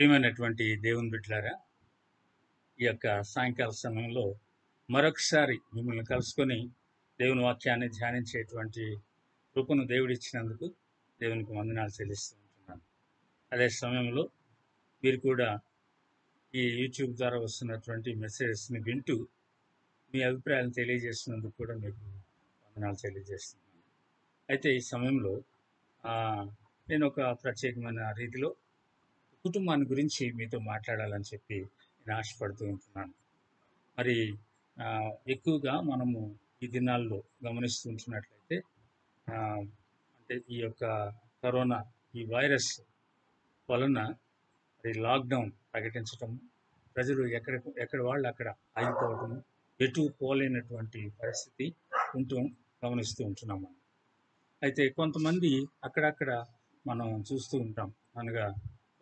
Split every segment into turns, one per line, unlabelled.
ప్రియమైనటువంటి దేవుని బిడ్డలారా, ఈ యొక్క సాయంకాల సమయంలో మరొకసారి మిమ్మల్ని కలుసుకొని దేవుని వాక్యాన్ని ధ్యానించేటువంటి కృపను దేవుడిచ్చినందుకు దేవునికి వందనాలు చెల్లిస్తూ ఉంటున్నాను. అదే సమయంలో మీరు కూడా ఈ యూట్యూబ్ ద్వారా వస్తున్నటువంటి మెసేజెస్ని వింటూ మీ అభిప్రాయాలను తెలియజేస్తున్నందుకు కూడా మీకు వందనాలు తెలియజేస్తున్నాను. అయితే ఈ సమయంలో ఆ, నేను ఒక ప్రత్యేకమైన రీతిలో కుటుంబాన్ని గురించి మీతో మాట్లాడాలని చెప్పి నేను ఆశపడుతూ ఉంటున్నాను. మరి ఆ, ఎక్కువగా మనము ఈ దినాల్లో గమనిస్తూ ఉంటున్నట్లయితే ఆ, అంటే ఈ యొక్క కరోనా ఈ వైరస్ వలన మరి లాక్డౌన్ ప్రకటించటం, ప్రజలు ఎక్కడ వాళ్ళు అక్కడ ఆగిపోవటం, ఎటు పోలేనటువంటి పరిస్థితి గమనిస్తూ ఉంటున్నాం మనం. అయితే కొంతమంది అక్కడక్కడ మనం చూస్తూ ఉంటాం, అనగా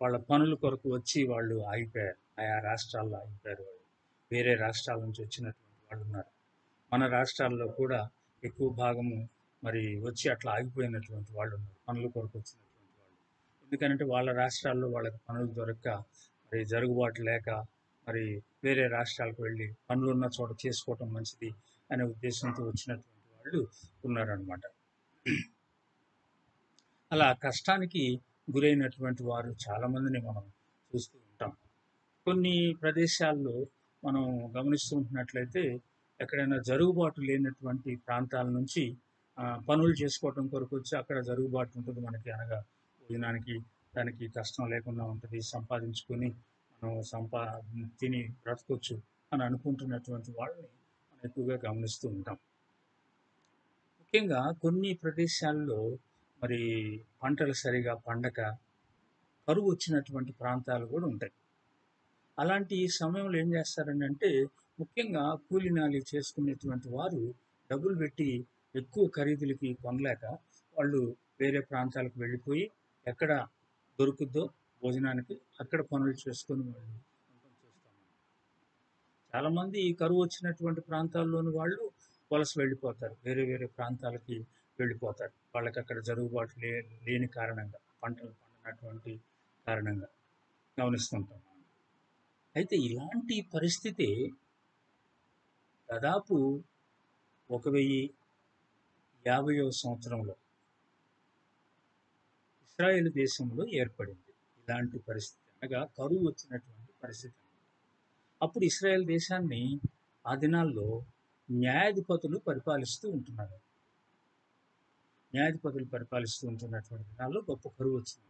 వాళ్ళ పనుల కొరకు వచ్చి వాళ్ళు ఆగిపోయారు, ఆయా రాష్ట్రాల్లో ఆగిపోయారు. వాళ్ళు వేరే రాష్ట్రాల నుంచి వచ్చినటువంటి వాళ్ళు ఉన్నారు. మన రాష్ట్రాల్లో కూడా ఎక్కువ భాగము మరి వచ్చి అట్లా ఆగిపోయినటువంటి వాళ్ళు ఉన్నారు, పనుల కొరకు వచ్చినటువంటి వాళ్ళు. ఎందుకంటే వాళ్ళ రాష్ట్రాల్లో వాళ్ళకి పనులు దొరక్క, మరి జరుగుబాటు లేక, మరి వేరే రాష్ట్రాలకు వెళ్ళి పనులు ఉన్న చోట చేసుకోవటం మంచిది అనే ఉద్దేశంతో వచ్చినటువంటి వాళ్ళు ఉన్నారనమాట. అలా కష్టానికి గురైనటువంటి వారు చాలామందిని మనం చూస్తూ ఉంటాం. కొన్ని ప్రదేశాల్లో మనం గమనిస్తూ ఉంటున్నట్లయితే ఎక్కడైనా జరుగుబాటు లేనటువంటి ప్రాంతాల నుంచి పనులు చేసుకోవటం కొరకు వచ్చి అక్కడ జరుగుబాటు ఉంటుంది మనకి, అనగా భోజనానికి దానికి కష్టం లేకుండా ఉంటుంది, సంపాదించుకొని మనం తిని బ్రతకొచ్చు అని అనుకుంటున్నటువంటి వాళ్ళని మనం ఎక్కువగా గమనిస్తూ ఉంటాం. ముఖ్యంగా కొన్ని ప్రదేశాల్లో మరి పంటలు సరిగా పండక కరువు వచ్చినటువంటి ప్రాంతాలు కూడా ఉంటాయి. అలాంటి సమయంలో ఏం చేస్తారని అంటే, ముఖ్యంగా కూలినాలి చేసుకునేటువంటి వారు డబ్బులు పెట్టి ఎక్కువ ఖరీదులకి కొనలేక వాళ్ళు వేరే ప్రాంతాలకు వెళ్ళిపోయి ఎక్కడ దొరుకుద్దో భోజనానికి అక్కడ పనులు చేసుకొని వాళ్ళు ఉండటం చూస్తాం. చాలామంది ఈ కరువు వచ్చినటువంటి ప్రాంతాల్లోని వాళ్ళు వలస వెళ్ళిపోతారు, వేరే వేరే ప్రాంతాలకి వెళ్ళిపోతారు. వాళ్ళకి అక్కడ జరుగుబాటు లేని కారణంగా, పంటలు పండినటువంటి కారణంగా గమనిస్తుంటాం. అయితే ఇలాంటి పరిస్థితి దాదాపు 1050వ సంవత్సరంలో ఇస్రాయేల్ దేశంలో ఏర్పడింది ఇలాంటి పరిస్థితి, అనగా కరువు వచ్చినటువంటి పరిస్థితి. అప్పుడు ఇస్రాయేల్ దేశాన్ని ఆ దినాల్లో న్యాయాధిపతులు పరిపాలిస్తూ ఉంటున్నారు. న్యాయాధిపతులు పరిపాలిస్తూ ఉంటున్నటువంటి దినాల్లో గొప్ప కరువు వచ్చింది.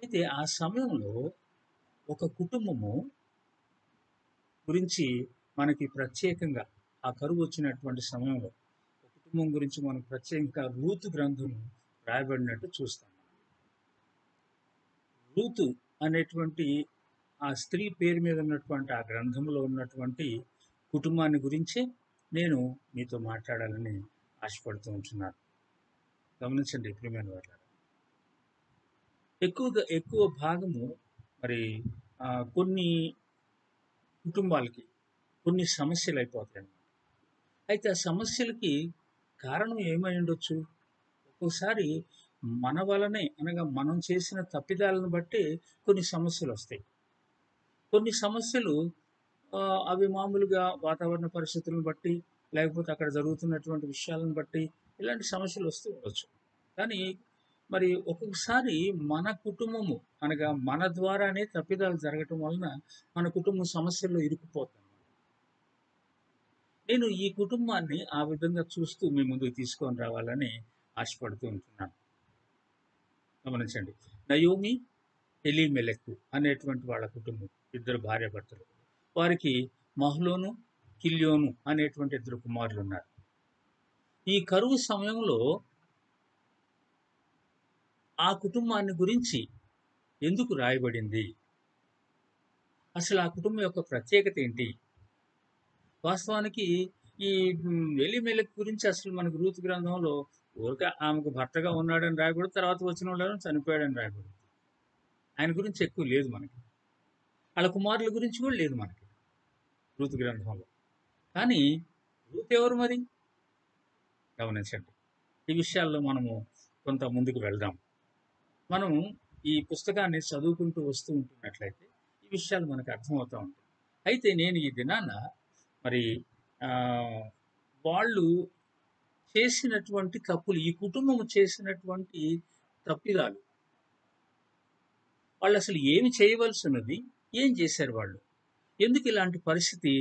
అయితే ఆ సమయంలో ఒక కుటుంబము గురించి మనకి ప్రత్యేకంగా, ఆ కరువు వచ్చినటువంటి సమయంలో ఒక కుటుంబం గురించి మనకు ప్రత్యేకంగా రూతు గ్రంథం రాయబడినట్టు చూస్తాం. రూతు అనేటువంటి ఆ స్త్రీ పేరు మీద ఉన్నటువంటి ఆ గ్రంథంలో ఉన్నటువంటి కుటుంబాన్ని గురించి నేను మీతో మాట్లాడాలని ఆశపడుతూ ఉంటున్నాను. గమనించండి ప్రియమైన వారు, ఎక్కువ భాగము మరి కొన్ని కుటుంబాలకి కొన్ని సమస్యలు అయిపోతాయి. అయితే ఆ సమస్యలకి కారణం ఏమై ఉండొచ్చు? ఒక్కోసారి మన వలనే, అనగా మనం చేసిన తప్పిదాలను బట్టి కొన్ని సమస్యలు వస్తాయి. కొన్ని సమస్యలు అవి మామూలుగా వాతావరణ పరిస్థితులను బట్టి, లేకపోతే అక్కడ జరుగుతున్నటువంటి విషయాలను బట్టి ఇలాంటి సమస్యలు వస్తూ ఉండొచ్చు. కానీ మరి ఒక్కొక్కసారి మన కుటుంబము, అనగా మన ద్వారానే తప్పిదాలు జరగటం వలన మన కుటుంబం సమస్యల్లో ఇరుక్కుపోతాం. నేను ఈ కుటుంబాన్ని ఆ విధంగా చూస్తూ మీ ముందుకు తీసుకొని రావాలని ఆశపడుతూ ఉంటున్నాను. గమనించండి, నయోమి, ఎలీమెలెకు అనేటువంటి వాళ్ళ కుటుంబం, ఇద్దరు భార్యాభర్తలు. వారికి మహ్లోను, కిల్యోను అనేటువంటి ఇద్దరు కుమారులు ఉన్నారు. ఈ కరువు సమయంలో ఆ కుటుంబాన్ని గురించి ఎందుకు రాయబడింది? అసలు ఆ కుటుంబం యొక్క ప్రత్యేకత ఏంటి? వాస్తవానికి ఈ ఎలీమెలెకు గురించి అసలు మనకు రూతు గ్రంథంలో ఊరిక ఆమెకు భర్తగా ఉన్నాడని రాయకూడదు, తర్వాత వచ్చిన వాళ్ళని చనిపోయాడని రాయకూడదు. ఆయన గురించి ఎక్కువ లేదు మనకి, వాళ్ళ కుమారుల గురించి కూడా లేదు మనకి రూతు గ్రంథంలో. కానీ రూతు ఎవరు మరి? గమనించండి, ఈ విషయాల్లో మనము కొంత ముందుకు వెళ్దాం. మనం ఈ పుస్తకాన్ని చదువుకుంటూ వస్తూ ఉంటున్నట్లయితే ఈ విషయాలు మనకు అర్థమవుతూ ఉంటాయి. అయితే నేను ఈ దినాన మరి ఆ, వాళ్ళు చేసినటువంటి తప్పులు, ఈ కుటుంబం చేసినటువంటి తప్పిదాలు, వాళ్ళు అసలు ఏమి చేయవలసి ఉన్నది, ఏం చేశారు వాళ్ళు, ఎందుకు ఇలాంటి పరిస్థితి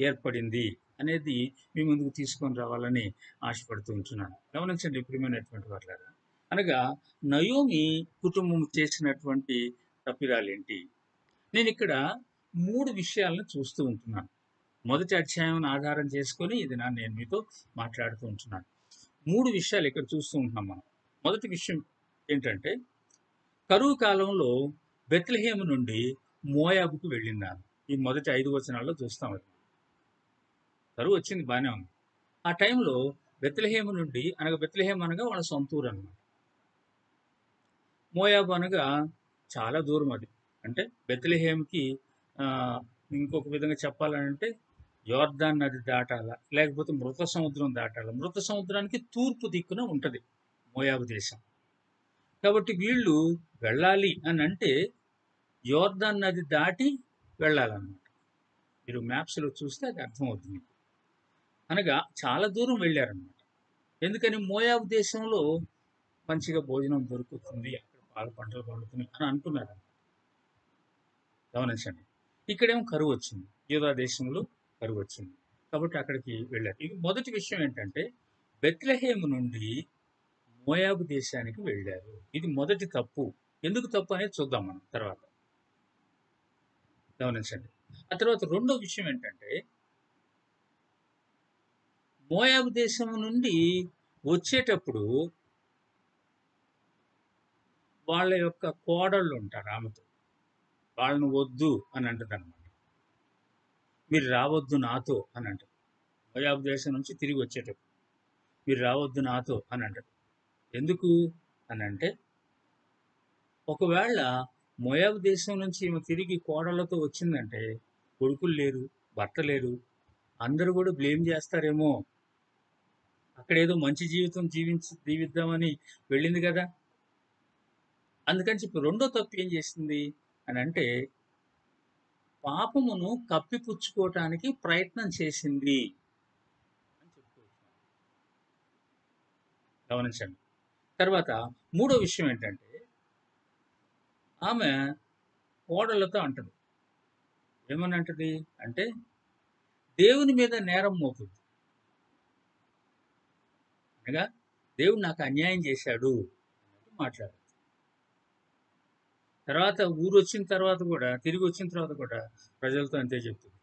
ఏర్పడింది అనేది మీ ముందుకు తీసుకొని రావాలని ఆశపడుతూ ఉంటున్నాను. గమనించండి ప్రియమైనటువంటి వాళ్ళారా. అనగా నయోమి కుటుంబం చేసినటువంటి తప్పిదాలేంటి? నేను ఇక్కడ 3 విషయాలను చూస్తూ ఉంటున్నాను. మొదటి అధ్యాయం ఆధారం చేసుకొని ఇది నేను మీతో మాట్లాడుతూ ఉంటున్నాను. 3 విషయాలు ఇక్కడ చూస్తూ ఉంటున్నాం మనం. మొదటి విషయం ఏంటంటే, కరువు కాలంలో బెత్లెహేము నుండి మోయాబుకు వెళ్ళినారు. ఈ మొదటి 5 వచనాల్లో చూస్తాం అది. కరువు వచ్చింది, బాగానే ఉంది. ఆ టైంలో బెత్లెహేము నుండి, అనగా బెత్లెహేం అనగా వాళ్ళ సొంత ఊరు అనమాట. మోయాబు అనగా చాలా దూరం అది. అంటే బెత్లెహేంకి ఇంకొక విధంగా చెప్పాలంటే యోర్దాన్ నది దాటాల, లేకపోతే మృత సముద్రం దాటాల. మృత సముద్రానికి తూర్పు దిక్కున ఉంటది మోయాబు దేశం. కాబట్టి వీళ్ళు వెళ్ళాలి అని అంటే యోర్దాన్ నది దాటి వెళ్ళాలన్నమాట. మీరు మ్యాప్స్లో చూస్తే అది అర్థమవుతుంది. అనగా చాలా దూరం వెళ్ళారన్నమాట. ఎందుకని? మోయాబు దేశంలో మంచిగా భోజనం దొరుకుతుంది, అక్కడ పాల పంటలు పండుతున్నాయి అని అనుకున్నారు. గమనించండి. ఇక్కడేమో కరువు వచ్చింది, యూదా దేశంలో కరువు వచ్చింది. కాబట్టి అక్కడికి వెళ్ళారు. ఇది మొదటి విషయం ఏంటంటే, బెత్లెహేము నుండి మోయాబు దేశానికి వెళ్ళారు. ఇది మొదటి తప్పు. ఎందుకు తప్పు అనేది చూద్దాం మనం తర్వాత. గమనించండి. ఆ తర్వాత రెండో విషయం ఏంటంటే, మోయాబు దేశం నుండి వచ్చేటప్పుడు వాళ్ళ యొక్క కోడళ్ళు ఉంటారు ఆమెతో. వాళ్ళను వద్దు అని అంటది అనమాట. మీరు రావద్దు నాతో అని అంటది. మోయాబు దేశం నుంచి తిరిగి వచ్చేటప్పుడు మీరు రావద్దు నాతో అని అంటది. ఎందుకు అని అంటే, ఒకవేళ మోయాబు దేశం నుంచి ఈమె తిరిగి కోడళ్ళతో వచ్చిందంటే కొడుకులు లేరు, భర్త లేరు, అందరూ కూడా బ్లేమ్ చేస్తారేమో. అక్కడేదో మంచి జీవితం జీవిద్దామని వెళ్ళింది కదా. అందుకని చెప్పి రెండో తప్పు ఏం చేసింది అని అంటే, పాపమును కప్పిపుచ్చుకోవటానికి ప్రయత్నం చేసింది అని చెప్పుకోవచ్చు. గమనించండి. తర్వాత మూడో విషయం ఏంటంటే, ఆమె కోడళ్ళతో అంటది. ఏమని అంటది అంటే, దేవుని మీద నేరం మోపుద్ది. అనగా దేవుడు నాకు అన్యాయం చేశాడు అన్నట్టు మాట్లాడు. తర్వాత ఊరు వచ్చిన తర్వాత కూడా, తిరిగి వచ్చిన తర్వాత కూడా ప్రజలతో అంతే చెప్తుంది.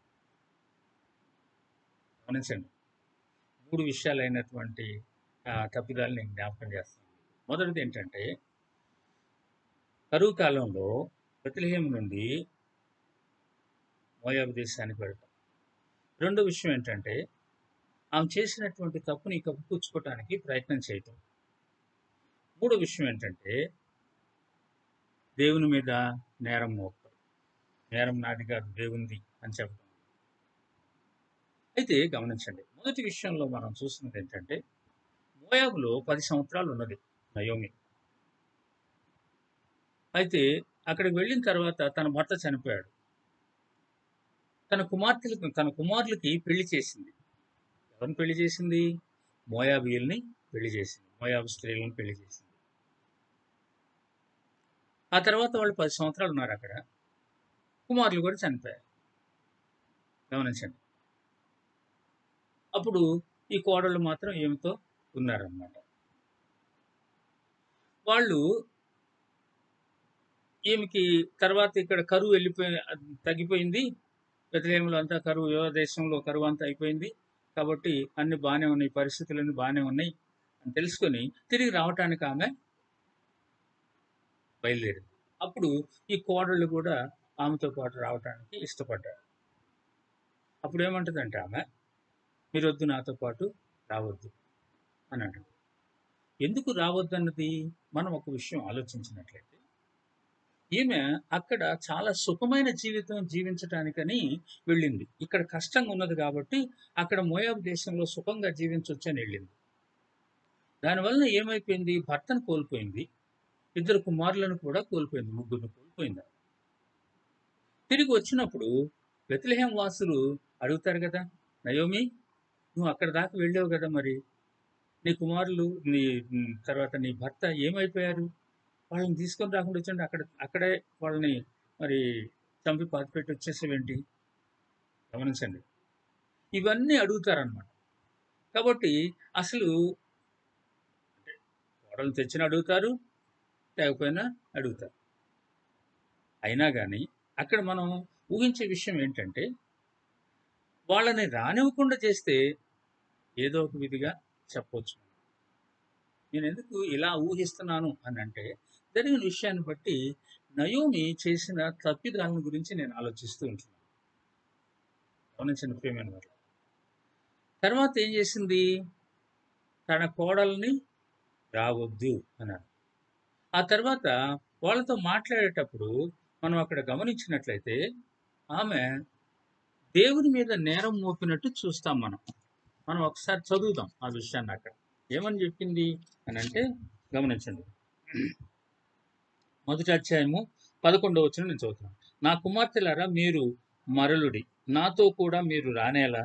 గమనించండి. 3 విషయాలైనటువంటి తప్పిదాలు నేను జ్ఞాపకం చేస్తాను. మొదటిది ఏంటంటే, కరువు కాలంలో బెత్లెహేము నుండి మోయాబు దేశానికి వెళ్తాం. రెండో విషయం ఏంటంటే, ఆమె చేసినటువంటి తప్పుని కప్పిపుచ్చుకోవటానికి ప్రయత్నం చేయటం. మూడో విషయం ఏంటంటే, దేవుని మీద నేరం మోపటం. నేరం నాది కాదు, దేవునిది అని చెప్పడం. అయితే గమనించండి, మొదటి విషయంలో మనం చూస్తున్నది ఏంటంటే, మోయాబులో 10 సంవత్సరాలు ఉన్నది నయోమి. అయితే అక్కడికి వెళ్ళిన తర్వాత తన భర్త చనిపోయాడు. తన కుమారులకి పెళ్లి చేసింది. ఎవరిని పెళ్లి చేసింది? మోయాబీయుల్ని పెళ్లి చేసింది. మోయాబు స్త్రీలను పెళ్లి చేసింది. ఆ తర్వాత వాళ్ళు 10 సంవత్సరాలు ఉన్నారు అక్కడ. కుమారులు కూడా చనిపోయారు. గమనించండి. అప్పుడు ఈ కోడళ్ళు మాత్రం ఏమితో ఉన్నారన్నమాట. వాళ్ళు ఈమెకి తర్వాత ఇక్కడ కరువు తగ్గిపోయింది. బెత్లెహేములో అంతా కరువు, యోధా దేశంలో కరువు అంతా అయిపోయింది. కాబట్టి అన్ని బాగానే ఉన్నాయి, పరిస్థితులన్నీ బాగానే ఉన్నాయి అని తెలుసుకొని తిరిగి రావటానికి ఆమె బయలుదేరింది. అప్పుడు ఈ కోడళ్ళు కూడా ఆమెతో పాటు రావటానికి ఇష్టపడ్డారు. అప్పుడు ఏమంటుందంటే ఆమె, మీరు వద్దు, నాతో పాటు రావద్దు అని అంటుంది. ఎందుకు రావద్దు అన్నది మనం ఒక విషయం ఆలోచించినట్లయితే, ఈమె అక్కడ చాలా సుఖమైన జీవితం జీవించటానికని వెళ్ళింది. ఇక్కడ కష్టంగా ఉన్నది కాబట్టి అక్కడ మోయాబు దేశంలో సుఖంగా జీవించవచ్చు అని వెళ్ళింది. దానివల్ల ఏమైపోయింది? భర్తను కోల్పోయింది, 2 కుమారులను కూడా కోల్పోయింది. ముగ్గురిని కోల్పోయింది. తిరిగి వచ్చినప్పుడు బెత్లెహేం వాసులు అడుగుతారు కదా, నయోమి, నువ్వు అక్కడ దాకా వెళ్ళావు కదా, మరి నీ కుమారులు తర్వాత నీ భర్త ఏమైపోయారు? వాళ్ళని తీసుకొని రాకుండా వచ్చండి, అక్కడే వాళ్ళని మరి చంపి పాతిపెట్టి వచ్చేసేవేంటి? గమనించండి, ఇవన్నీ అడుగుతారనమాట. కాబట్టి అసలు కోడలు తెచ్చిన అడుగుతారు, లేకపోయినా అడుగుతారు. అయినా కానీ అక్కడ మనం ఊహించే విషయం ఏంటంటే, వాళ్ళని రానివ్వకుండా చేస్తే ఏదో ఒక విధిగా చెప్పవచ్చు. నేను ఎందుకు ఇలా ఊహిస్తున్నాను అని అంటే, జరిగిన విషయాన్ని బట్టి నయోమి చేసిన తప్పిదాలను గురించి నేను ఆలోచిస్తూ ఉంటున్నాను. గమనించిన ప్రియమైన వారు, తర్వాత ఏం చేసింది? తన కోడల్ని రావద్దు అన్నారు. ఆ తర్వాత వాళ్ళతో మాట్లాడేటప్పుడు మనం అక్కడ గమనించినట్లయితే ఆమె దేవుని మీద నేరం మోపినట్టు చూస్తాం. మనం ఒకసారి చదువుదాం ఆ విషయాన్ని. అక్కడ ఏమని చెప్పింది అని అంటే గమనించండి. మొదటి అధ్యాయము 11వ వచనం నేను చదువుతున్నాను. నా కుమార్తెలారా, మీరు మరలుడి, నాతో కూడా మీరు రానేలా.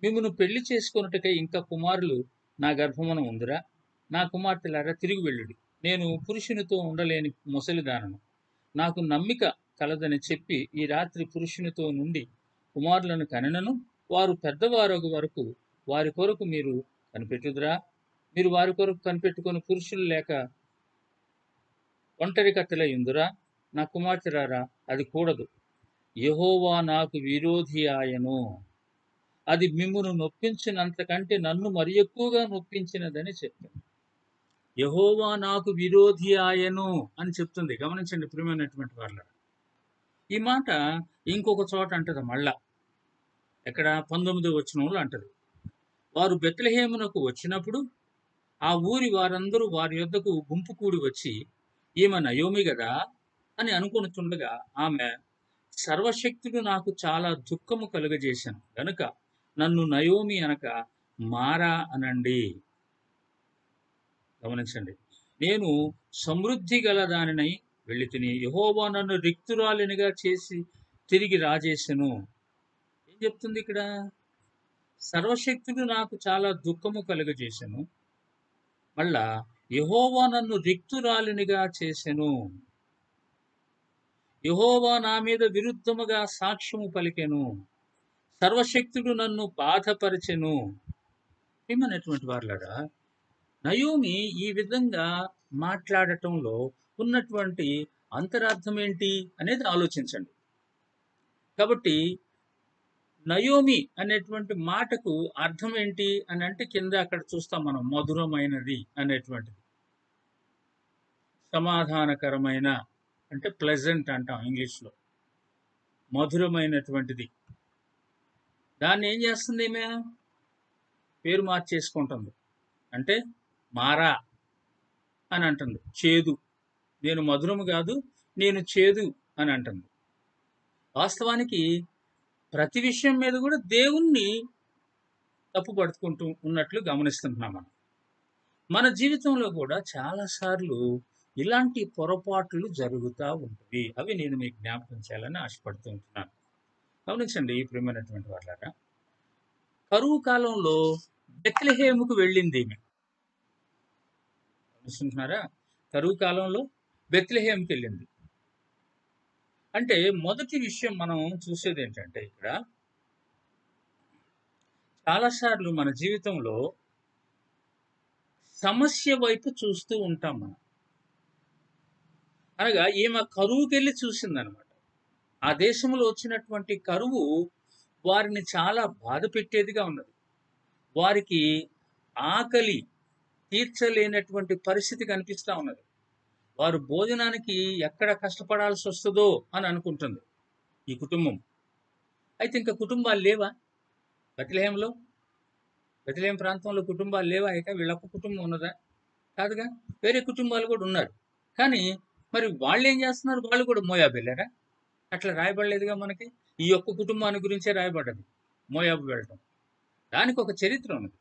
మిమ్మును పెళ్లి చేసుకొనుటకై ఇంకా కుమారులు నా గర్భమున ఉందిరా. నా కుమార్తెలారా, తిరిగి వెళ్ళుడి. నేను పురుషునితో ఉండలేని ముసలిదానను, నాకు నమ్మిక కలదని చెప్పి ఈ రాత్రి పురుషునితో నుండి కుమారులను కనెనను. వారు పెద్దవారగు వరకు వారి కొరకు మీరు కనిపెట్టుదురా? మీరు వారి కొరకు కనిపెట్టుకొని పురుషులు లేక ఒంటరి కత్తెలై ఉందురా? నా కుమార్తెలారా, అది కూడదు. యెహోవా నాకు విరోధి ఆయను, అది మిమ్మును నొప్పించినంతకంటే నన్ను మరి ఎక్కువగా నొప్పించినదని చెప్తుంది. యెహోవా నాకు విరోధి ఆయను అని చెప్తుంది. గమనించండి ప్రియమైనటువంటి వాళ్ళ, ఈ మాట ఇంకొక చోట అంటది మళ్ళా. ఎక్కడ? 19వ వచనంలో అంటది. వారు బెత్లెహేమునకు వచ్చినప్పుడు ఆ ఊరి వారందరూ వారి యొద్దకు గుంపు కూడి వచ్చి, ఈమె నయోమి గదా అని అనుకొనుచుండగా ఆమె, సర్వశక్తుడు నాకు చాలా దుఃఖము కలుగజేశాను గనుక నన్ను నయోమి అనక మారా అనండి. గమనించండి, నేను సమృద్ధి గల దానినై వెళ్ళి తిని యెహోవా నన్ను రిక్తురాలినిగా చేసి తిరిగి రాజేశను. ఏం చెప్తుంది ఇక్కడ? సర్వశక్తుడు నాకు చాలా దుఃఖము కలుగజేశాను, మళ్ళా యెహోవా నన్ను రిక్తురాలినిగా చేసెను. యెహోవా నా మీద విరుద్ధముగా సాక్ష్యము పలికెను. సర్వశక్తుడు నన్ను బాధపరిచెను. ఏమన్నటువంటి వారులారా, నయోమి ఈ విధంగా మాట్లాడటంలో ఉన్నటువంటి అంతరార్థం ఏంటి అనేది ఆలోచించండి. కాబట్టి నయోమి అనేటువంటి మాటకు అర్థం ఏంటి అని అంటే కింద అక్కడ చూస్తాం మనం, మధురమైనది అనేటువంటిది. సమాధానకరమైన అంటే ప్లెజెంట్ అంటాం ఇంగ్లీష్లో, మధురమైనటువంటిది. దాన్ని ఏం చేస్తుంది? ఈమె పేరు మార్చేసుకుంటుంది. అంటే మారా అని అంటుంది. చేదు, నేను మధురము కాదు, నేను చేదు అని అంటుంది. వాస్తవానికి ప్రతి విషయం మీద కూడా దేవుణ్ణి తప్పుపడుకుంటూ ఉన్నట్లు గమనిస్తుంటున్నాం మనం. మన జీవితంలో కూడా చాలాసార్లు ఇలాంటి పొరపాట్లు జరుగుతూ ఉంటాయి. అవి నేను మీకు జ్ఞాపకం చేయాలని ఆశపడుతూ ఉంటున్నాను. గమనించండి ప్రియమైనటువంటి వాళ్ళారా, కరువు కాలంలో బెత్లెహేముకు వెళ్ళింది ఈమె. గమనిస్తున్నారా? కరువు కాలంలో బెత్లెహేముకి వెళ్ళింది. అంటే మొదటి విషయం మనం చూసేది ఏంటంటే, ఇక్కడ చాలాసార్లు మన జీవితంలో సమస్య వైపు చూస్తూ ఉంటాం మనం. అనగా ఈమె కరువుకి వెళ్ళి చూసిందనమాట. ఆ దేశంలో వచ్చినటువంటి కరువు వారిని చాలా బాధ పెట్టేదిగా ఉన్నది. వారికి ఆకలి తీర్చలేనటువంటి పరిస్థితి కనిపిస్తూ ఉన్నది. వారు భోజనానికి ఎక్కడ కష్టపడాల్సి వస్తుందో అని అనుకుంటుంది ఈ కుటుంబం. అయితే ఇంకా కుటుంబాలు లేవా బెత్లెహేంలో? బెత్లెహేం ప్రాంతంలో కుటుంబాలు లేవా? ఇక వీళ్ళొక్క కుటుంబం ఉన్నదా? కాదుగా, వేరే కుటుంబాలు కూడా ఉన్నారు. కానీ మరి వాళ్ళు ఏం చేస్తున్నారు? వాళ్ళు కూడా మోయాబు వెళ్ళారా? అట్లా రాయబడలేదుగా మనకి. ఈ యొక్క కుటుంబాన్ని గురించే రాయబడ్డది మోయాబు వెళ్ళటం. దానికి ఒక చరిత్ర ఉన్నది,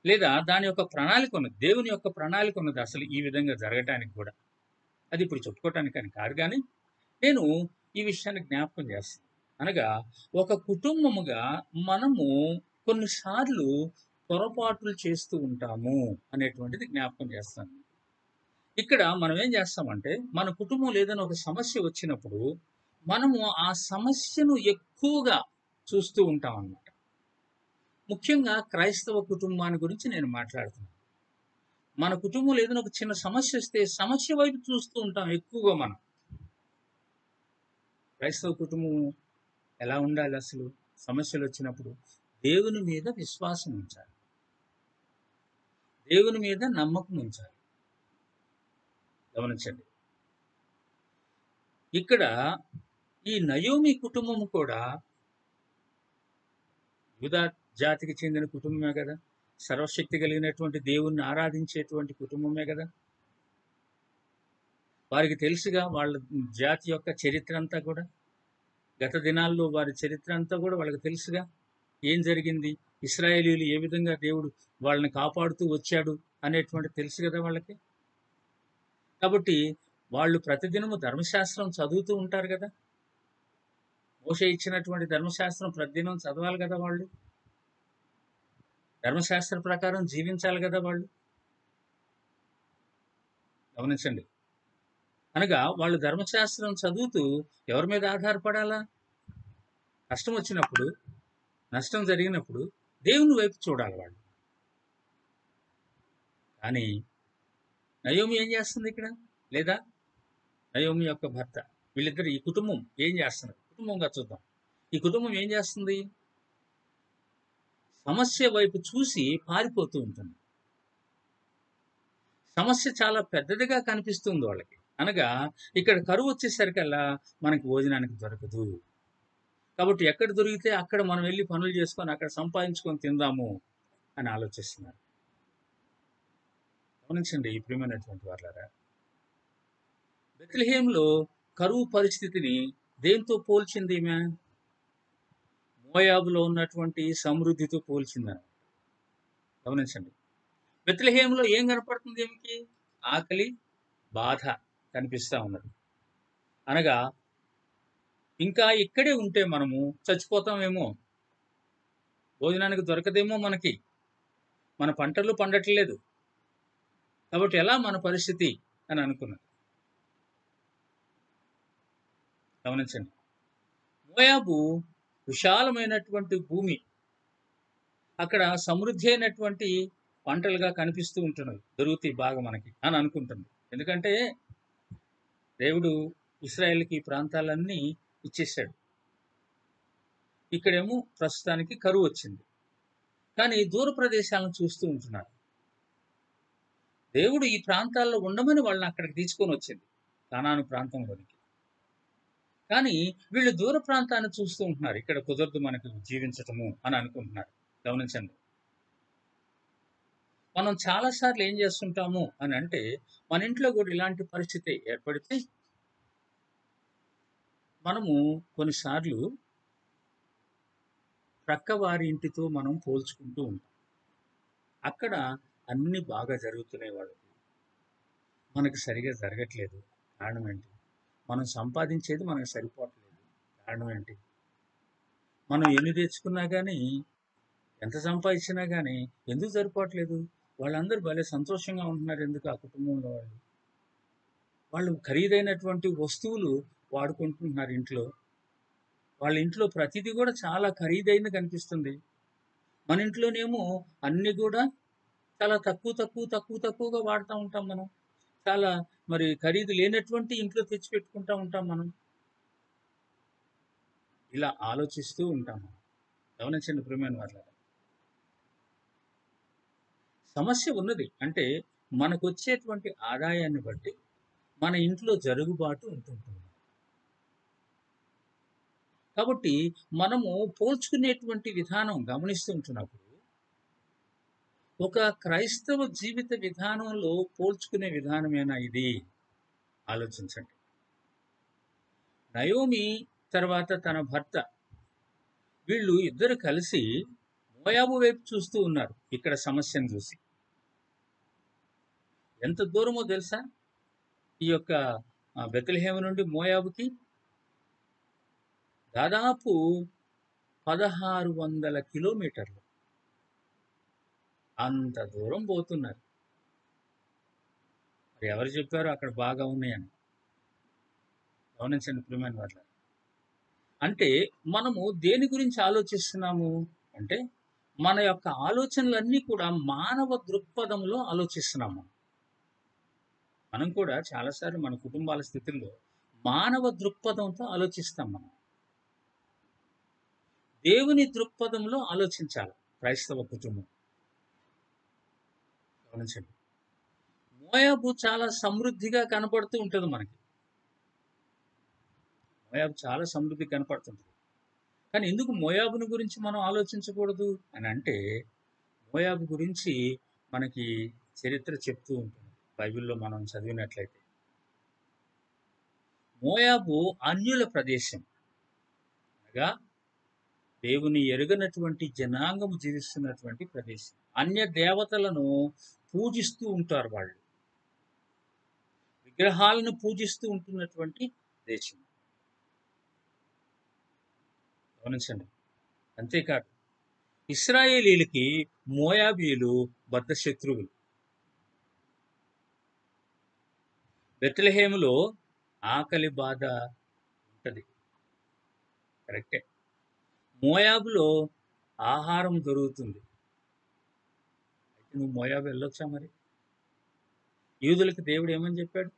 లేదా దాని యొక్క ప్రణాళిక ఉన్నది. దేవుని యొక్క ప్రణాళిక ఉన్నది అసలు ఈ విధంగా జరగటానికి కూడా. అది ఇప్పుడు చెప్పుకోవటానికని కాదు కానీ నేను ఈ విషయాన్ని జ్ఞాపకం చేస్తాను. అనగా ఒక కుటుంబముగా మనము కొన్నిసార్లు పొరపాట్లు చేస్తూ ఉంటాము అనేటువంటిది జ్ఞాపకం చేస్తాను. ఇక్కడ మనం ఏం చేస్తామంటే మన కుటుంబంలో ఏదైనా ఒక సమస్య వచ్చినప్పుడు మనము ఆ సమస్యను ఎక్కువగా చూస్తూ ఉంటాం అన్నమాట. ముఖ్యంగా క్రైస్తవ కుటుంబాన్ని గురించి నేను మాట్లాడుతున్నాను. మన కుటుంబంలో ఏదైనా ఒక చిన్న సమస్య వస్తే సమస్య వైపు చూస్తూ ఉంటాం ఎక్కువగా మనం. క్రైస్తవ కుటుంబం ఎలా ఉండాలి అసలు? సమస్యలు వచ్చినప్పుడు దేవుని మీద విశ్వాసం ఉంచాలి, దేవుని మీద నమ్మకం ఉంచాలి. గమనించండి, ఇక్కడ ఈ నయోమి కుటుంబం కూడా యూదా జాతికి చెందిన కుటుంబమే కదా, సర్వశక్తి కలిగినటువంటి దేవుణ్ణి ఆరాధించేటువంటి కుటుంబమే కదా. వారికి తెలుసుగా వాళ్ళ జాతి యొక్క చరిత్ర అంతా కూడా, గత దినాల్లో వారి చరిత్ర అంతా కూడా వాళ్ళకి తెలుసుగా. ఏం జరిగింది, ఇశ్రాయేలీయులు ఏ విధంగా దేవుడు వాళ్ళని కాపాడుతూ వచ్చాడు అనేటువంటి తెలుసు కదా వాళ్ళకి. కాబట్టి వాళ్ళు ప్రతిదినము ధర్మశాస్త్రం చదువుతూ ఉంటారు కదా. మోషే ఇచ్చినటువంటి ధర్మశాస్త్రం ప్రతిదినం చదవాలి కదా వాళ్ళు. ధర్మశాస్త్ర ప్రకారం జీవించాలి కదా వాళ్ళు. గమనించండి, అనగా వాళ్ళు ధర్మశాస్త్రం చదువుతూ ఎవరి మీద ఆధారపడాలా? కష్టం వచ్చినప్పుడు, నష్టం జరిగినప్పుడు దేవుని వైపు చూడాలి వాళ్ళు. కానీ నయోమి ఏం చేస్తుంది ఇక్కడ? లేదా నయోమి యొక్క భర్త, వీళ్ళిద్దరు ఈ కుటుంబం ఏం చేస్తున్నారు? కుటుంబంగా చూద్దాం. ఈ కుటుంబం ఏం చేస్తుంది? సమస్య వైపు చూసి పారిపోతూ ఉంటుంది. సమస్య చాలా పెద్దదిగా కనిపిస్తుంది వాళ్ళకి. అనగా ఇక్కడ కరువు వచ్చేసరికల్లా మనకి భోజనానికి దొరకదు, కాబట్టి ఎక్కడ దొరికితే అక్కడ మనం వెళ్ళి పనులు చేసుకొని అక్కడ సంపాదించుకొని తిందాము అని ఆలోచిస్తున్నారు. గమనించండి ఈ ప్రియమైనటువంటి వాళ్ళారా, బెత్లెహేంలో కరువు పరిస్థితిని దేంతో పోల్చింది ఈమె? మోయాబులో ఉన్నటువంటి సమృద్ధితో పోల్చిందని. గమనించండి, బెత్లెహేంలో ఏం కనపడుతుంది ఈమెకి? ఆకలి, బాధ కనిపిస్తా ఉన్నది. అనగా ఇంకా ఇక్కడే ఉంటే మనము చచ్చిపోతామేమో, భోజనానికి దొరకదేమో మనకి, మన పంటలు పండట్లేదు, కాబట్టి ఎలా మన పరిస్థితి అని అనుకున్నాను. గమనించండి, మోయాబు విశాలమైనటువంటి భూమి, అక్కడ సమృద్ధి అయినటువంటి పంటలుగా కనిపిస్తూ ఉంటున్నది, దొరుకుతాయి బాగా మనకి అని అనుకుంటుంది. ఎందుకంటే దేవుడు ఇశ్రాయేలుకి ఈ ప్రాంతాలన్నీ ఇచ్చేసాడు. ఇక్కడేమో ప్రస్తుతానికి కరువు వచ్చింది, కానీ దూర ప్రదేశాలను చూస్తూ ఉంటున్నారు. దేవుడు ఈ ప్రాంతాల్లో ఉండమని వాళ్ళని అక్కడికి తీసుకొని వచ్చింది, కానాను ప్రాంతంలోనికి. కానీ వీళ్ళు దూర ప్రాంతాన్ని చూస్తూ ఉంటున్నారు, ఇక్కడ కుదరదు మనకు జీవించటము అని అనుకుంటున్నారు. గమనించండి, మనం చాలాసార్లు ఏం చేస్తుంటాము అని అంటే, మన ఇంట్లో కూడా ఇలాంటి పరిస్థితి ఏర్పడితే మనము కొన్నిసార్లు ప్రక్క వారి ఇంటితో మనం పోల్చుకుంటూ ఉంటాం. అక్కడ అన్ని బాగా జరుగుతున్నాయి వాళ్ళకి, మనకు సరిగా జరగట్లేదు. కారణం ఏంటి? మనం సంపాదించేది మనకు సరిపోవట్లేదు. కారణం ఏంటి? మనం ఎన్ని తెచ్చుకున్నా కానీ, ఎంత సంపాదించినా కానీ ఎందుకు సరిపోవట్లేదు? వాళ్ళందరూ భలే సంతోషంగా ఉంటున్నారు ఎందుకు? ఆ కుటుంబంలో వాళ్ళు ఖరీదైనటువంటి వస్తువులు వాడుకుంటున్నారు ఇంట్లో. వాళ్ళ ఇంట్లో ప్రతిదీ కూడా చాలా ఖరీదైనది కనిపిస్తుంది. మన ఇంట్లోనేమో అన్ని కూడా చాలా తక్కువగా వాడుతూ ఉంటాం మనం. చాలా మరి ఖరీదు లేనటువంటి ఇంట్లో తెచ్చిపెట్టుకుంటూ ఉంటాం మనం. ఇలా ఆలోచిస్తూ ఉంటాం. గమనించండి ప్రియమైన వాళ్ళారా, సమస్య ఉన్నది అంటే మనకు వచ్చేటువంటి ఆదాయాన్ని బట్టి మన ఇంట్లో జరుగుబాటు ఉంటుంటుంది. కాబట్టి మనము పోల్చుకునేటువంటి విధానం గమనిస్తూ ఉంటున్నప్పుడు, ఒక క్రైస్తవ జీవిత విధానంలో పోల్చుకునే విధానమేనా ఇది? ఆలోచించండి. నయోమి తర్వాత తన భర్త, వీళ్ళు ఇద్దరు కలిసి మోయాబు వైపు చూస్తూ ఉన్నారు. ఇక్కడ సమస్యను చూసి ఎంత దూరమో తెలుసా? ఈ యొక్క బెత్లెహేము నుండి మోయాబుకి దాదాపు 1600 కిలోమీటర్లు. అంత దూరం పోతున్నారు. మరి ఎవరు చెప్పారు అక్కడ బాగా ఉన్నాయని? గమనించండి ప్రియమైన వాళ్ళ. అంటే మనము దేని గురించి ఆలోచిస్తున్నాము అంటే, మన యొక్క ఆలోచనలన్నీ కూడా మానవ దృక్పథంలో ఆలోచిస్తున్నాము. మనం కూడా చాలాసార్లు మన కుటుంబాల స్థితుల్లో మానవ దృక్పథంతో ఆలోచిస్తాం మనం. దేవుని దృక్పథంలో ఆలోచించాలి క్రైస్తవ కుటుంబం. గమనించండి. మోయాబు చాలా సమృద్ధిగా కనపడుతూ ఉంటుంది మనకి. మోయాబు చాలా సమృద్ధి కనపడుతుంది. కానీ ఎందుకు మోయాబుని గురించి మనం ఆలోచించకూడదు అని అంటే, మోయాబు గురించి మనకి చరిత్ర చెప్తూ ఉంటుంది బైబిల్లో మనం చదివినట్లయితే. మోయాబు అన్యుల ప్రదేశం, అనగా దేవుని ఎరుగనటువంటి జనాంగము జీవిస్తున్నటువంటి ప్రదేశం. అన్య దేవతలను పూజిస్తూ ఉంటారు వాళ్ళు. విగ్రహాలను పూజిస్తూ ఉంటున్నటువంటి దేశం. గమనించండి. అంతేకాదు ఇశ్రాయేలీలకి మోయాబీయులు బద్ధ శత్రువులు. బెత్లెహేములో ఆకలి బాధ ఉంటది, కరెక్టే. మోయాబులో ఆహారం దొరుకుతుంది. అయితే నువ్వు మోయాబు వెళ్ళొచ్చా మరి? యూదులకు దేవుడు ఏమని చెప్పాడు?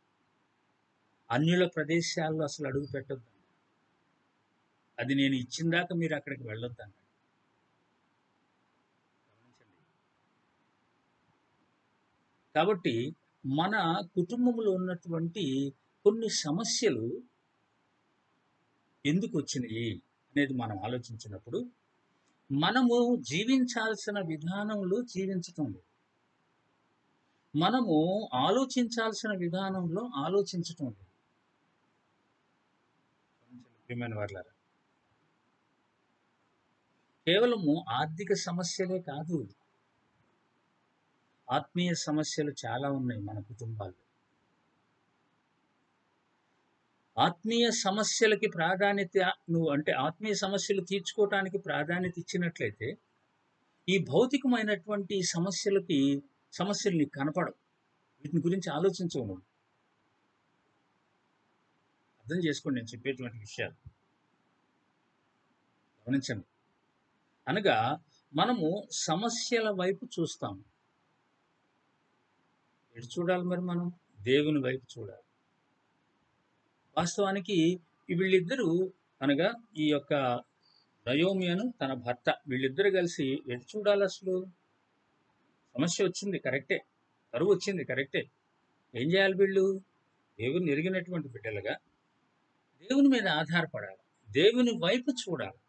అన్యుల ప్రదేశాల్లో అసలు అడుగు పెట్టొద్దు, అది నేను ఇచ్చిన దాకా మీరు అక్కడికి వెళ్ళొద్దు అన్నాడు. కాబట్టి మన కుటుంబంలో ఉన్నటువంటి కొన్ని సమస్యలు ఎందుకు వచ్చినాయి అనేది మనం ఆలోచించినప్పుడు, మనము జీవించాల్సిన విధానంలో జీవించటం లేదు. మనము ఆలోచించాల్సిన విధానంలో ఆలోచించటం లేదు. ప్రియమైన వారలారా, కేవలము ఆర్థిక సమస్యలే కాదు, ఆత్మీయ సమస్యలు చాలా ఉన్నాయి మన కుటుంబాల్లో. ఆత్మీయ సమస్యలకి ప్రాధాన్యత అంటే ఆత్మీయ సమస్యలు తీర్చుకోవటానికి ప్రాధాన్యత ఇచ్చినట్లయితే, ఈ భౌతికమైనటువంటి సమస్యలు నీకు కనపడవు. వీటిని గురించి ఆలోచించవు నువ్వు. అర్థం చేసుకోండి నేను చెప్పేటువంటి విషయాలు. గమనించండి. అనగా మనము సమస్యల వైపు చూస్తాం. ఎటు చూడాలి మరి? మనం దేవుని వైపు చూడాలి. వాస్తవానికి వీళ్ళిద్దరూ, అనగా ఈ యొక్క నయోమియను తన భర్త, వీళ్ళిద్దరు కలిసి ఎటు చూడాలి అసలు? సమస్య వచ్చింది, కరెక్టే. కరువు వచ్చింది, కరెక్టే. ఏం చేయాలి వీళ్ళు? దేవుని ఎరిగినటువంటి బిడ్డలుగా దేవుని మీద ఆధారపడాలి, దేవుని వైపు చూడాలి.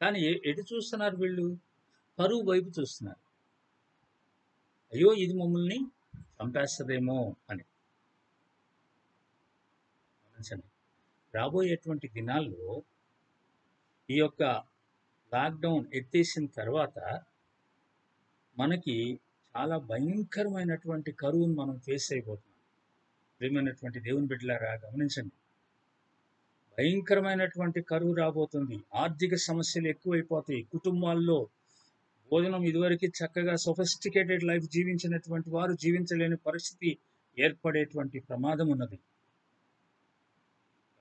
కానీ ఎటు చూస్తున్నారు వీళ్ళు? కరువు వైపు చూస్తున్నారు. అయ్యో ఇది మమ్మల్ని చంపేస్తుందేమో అని. రాబోయేటువంటి దినాల్లో ఈ యొక్క లాక్డౌన్ ఎత్తేసిన తర్వాత మనకి చాలా భయంకరమైనటువంటి కరువును మనం ఫేస్ అయిపోతున్నాం. ప్రియమైనటువంటి దేవుని బిడ్డలారా గమనించండి. భయంకరమైనటువంటి కరువు రాబోతుంది. ఆర్థిక సమస్యలు ఎక్కువైపోతాయి. కుటుంబాల్లో భోజనం, ఇదివరకు చక్కగా సొఫిస్టికేటెడ్ లైఫ్ జీవించినటువంటి వారు జీవించలేని పరిస్థితి ఏర్పడేటువంటి ప్రమాదం ఉన్నది.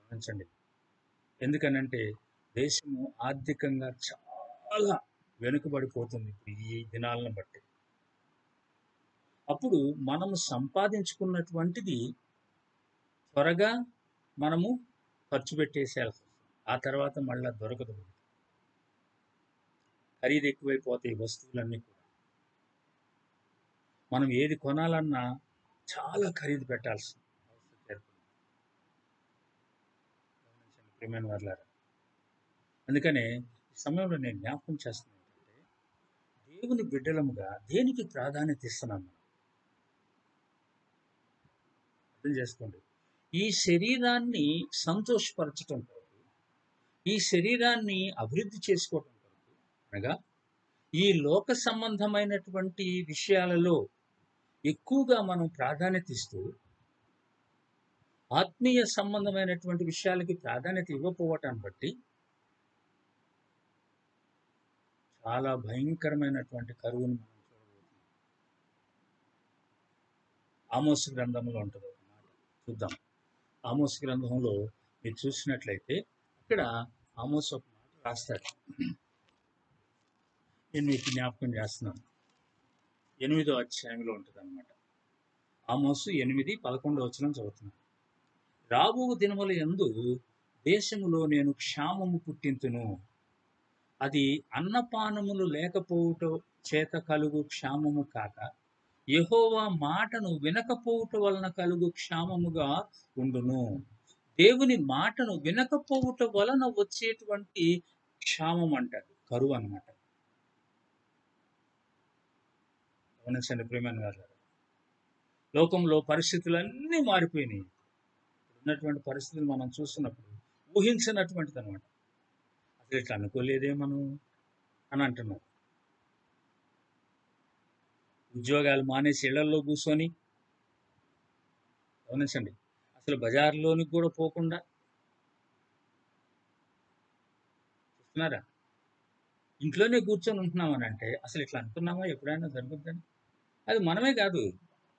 గమనించండి. ఎందుకనంటే దేశము ఆర్థికంగా చాలా వెనుకబడిపోతుంది ఈ దినాలను బట్టి. అప్పుడు మనము సంపాదించుకున్నటువంటిది త్వరగా మనము ఖర్చు పెట్టేసేయాల్సి వస్తుంది. ఆ తర్వాత మళ్ళా దొరకదు. ఖరీదు ఎక్కువైపోతాయి వస్తువులన్నీ కూడా. మనం ఏది కొనాలన్నా చాలా ఖరీదు పెట్టాల్సి ప్రియమైన వారలారా. అందుకనే ఈ సమయంలో నేను జ్ఞాపకం చేస్తున్నాను ఏంటంటే, దేవుని బిడ్డలముగా దేనికి ప్రాధాన్యత ఇస్తున్నాం మనం? అర్థం చేసుకోండి. ఈ శరీరాన్ని సంతోషపరచటం కొరకు, ఈ శరీరాన్ని అభివృద్ధి చేసుకోవటం కొరకు, అనగా ఈ లోక సంబంధమైనటువంటి విషయాలలో ఎక్కువగా మనం ప్రాధాన్యత ఇస్తూ, ఆత్మీయ సంబంధమైనటువంటి విషయాలకి ప్రాధాన్యత ఇవ్వకపోవటాన్ని బట్టి చాలా భయంకరమైనటువంటి కరువును మనం చూడబోతున్నాం. ఆమోసు గ్రంథంలో ఉంటుంది ఒక మాట, చూద్దాం. ఆమోసు గ్రంథంలో మీరు చూసినట్లయితే ఇక్కడ ఆమోసు ఒక మాట రాస్తాడు. నేను మీకు జ్ఞాపకం చేస్తున్నాను. 8వ అధ్యాయంలో ఉంటుంది అనమాట. ఆమోసు 8:11 వచనం చదువుతున్నాను. రాబో దినముల యందు దేశములో నేను క్షామము పుట్టింతును, అది అన్నపానములు లేకపోవుట చేత కలుగు క్షామము కాక యెహోవా మాటను వినకపోవుట వలన కలుగు క్షామముగా ఉండును. దేవుని మాటను వినకపోవుట వలన వచ్చేటువంటి క్షామం అంటారు, కరువు అన్నమాట. గమనించండి ప్రియమైన వారు, లోకంలో పరిస్థితులన్నీ మారిపోయినాయి. ఉన్నటువంటి పరిస్థితులు మనం చూస్తున్నప్పుడు ఊహించినటువంటిది అనమాట. అసలు ఇట్లా అనుకోలేదే మనం అని అంటున్నారు. ఉద్యోగాలు మానేసి ఇళ్లలో కూర్చొని, గమనించండి, అసలు బజార్లోనికి కూడా పోకుండా చూస్తున్నారా, ఇంట్లోనే కూర్చొని ఉంటున్నామని అంటే అసలు ఇట్లా అనుకున్నామా ఎప్పుడైనా జరుగుద్దని? అది మనమే కాదు,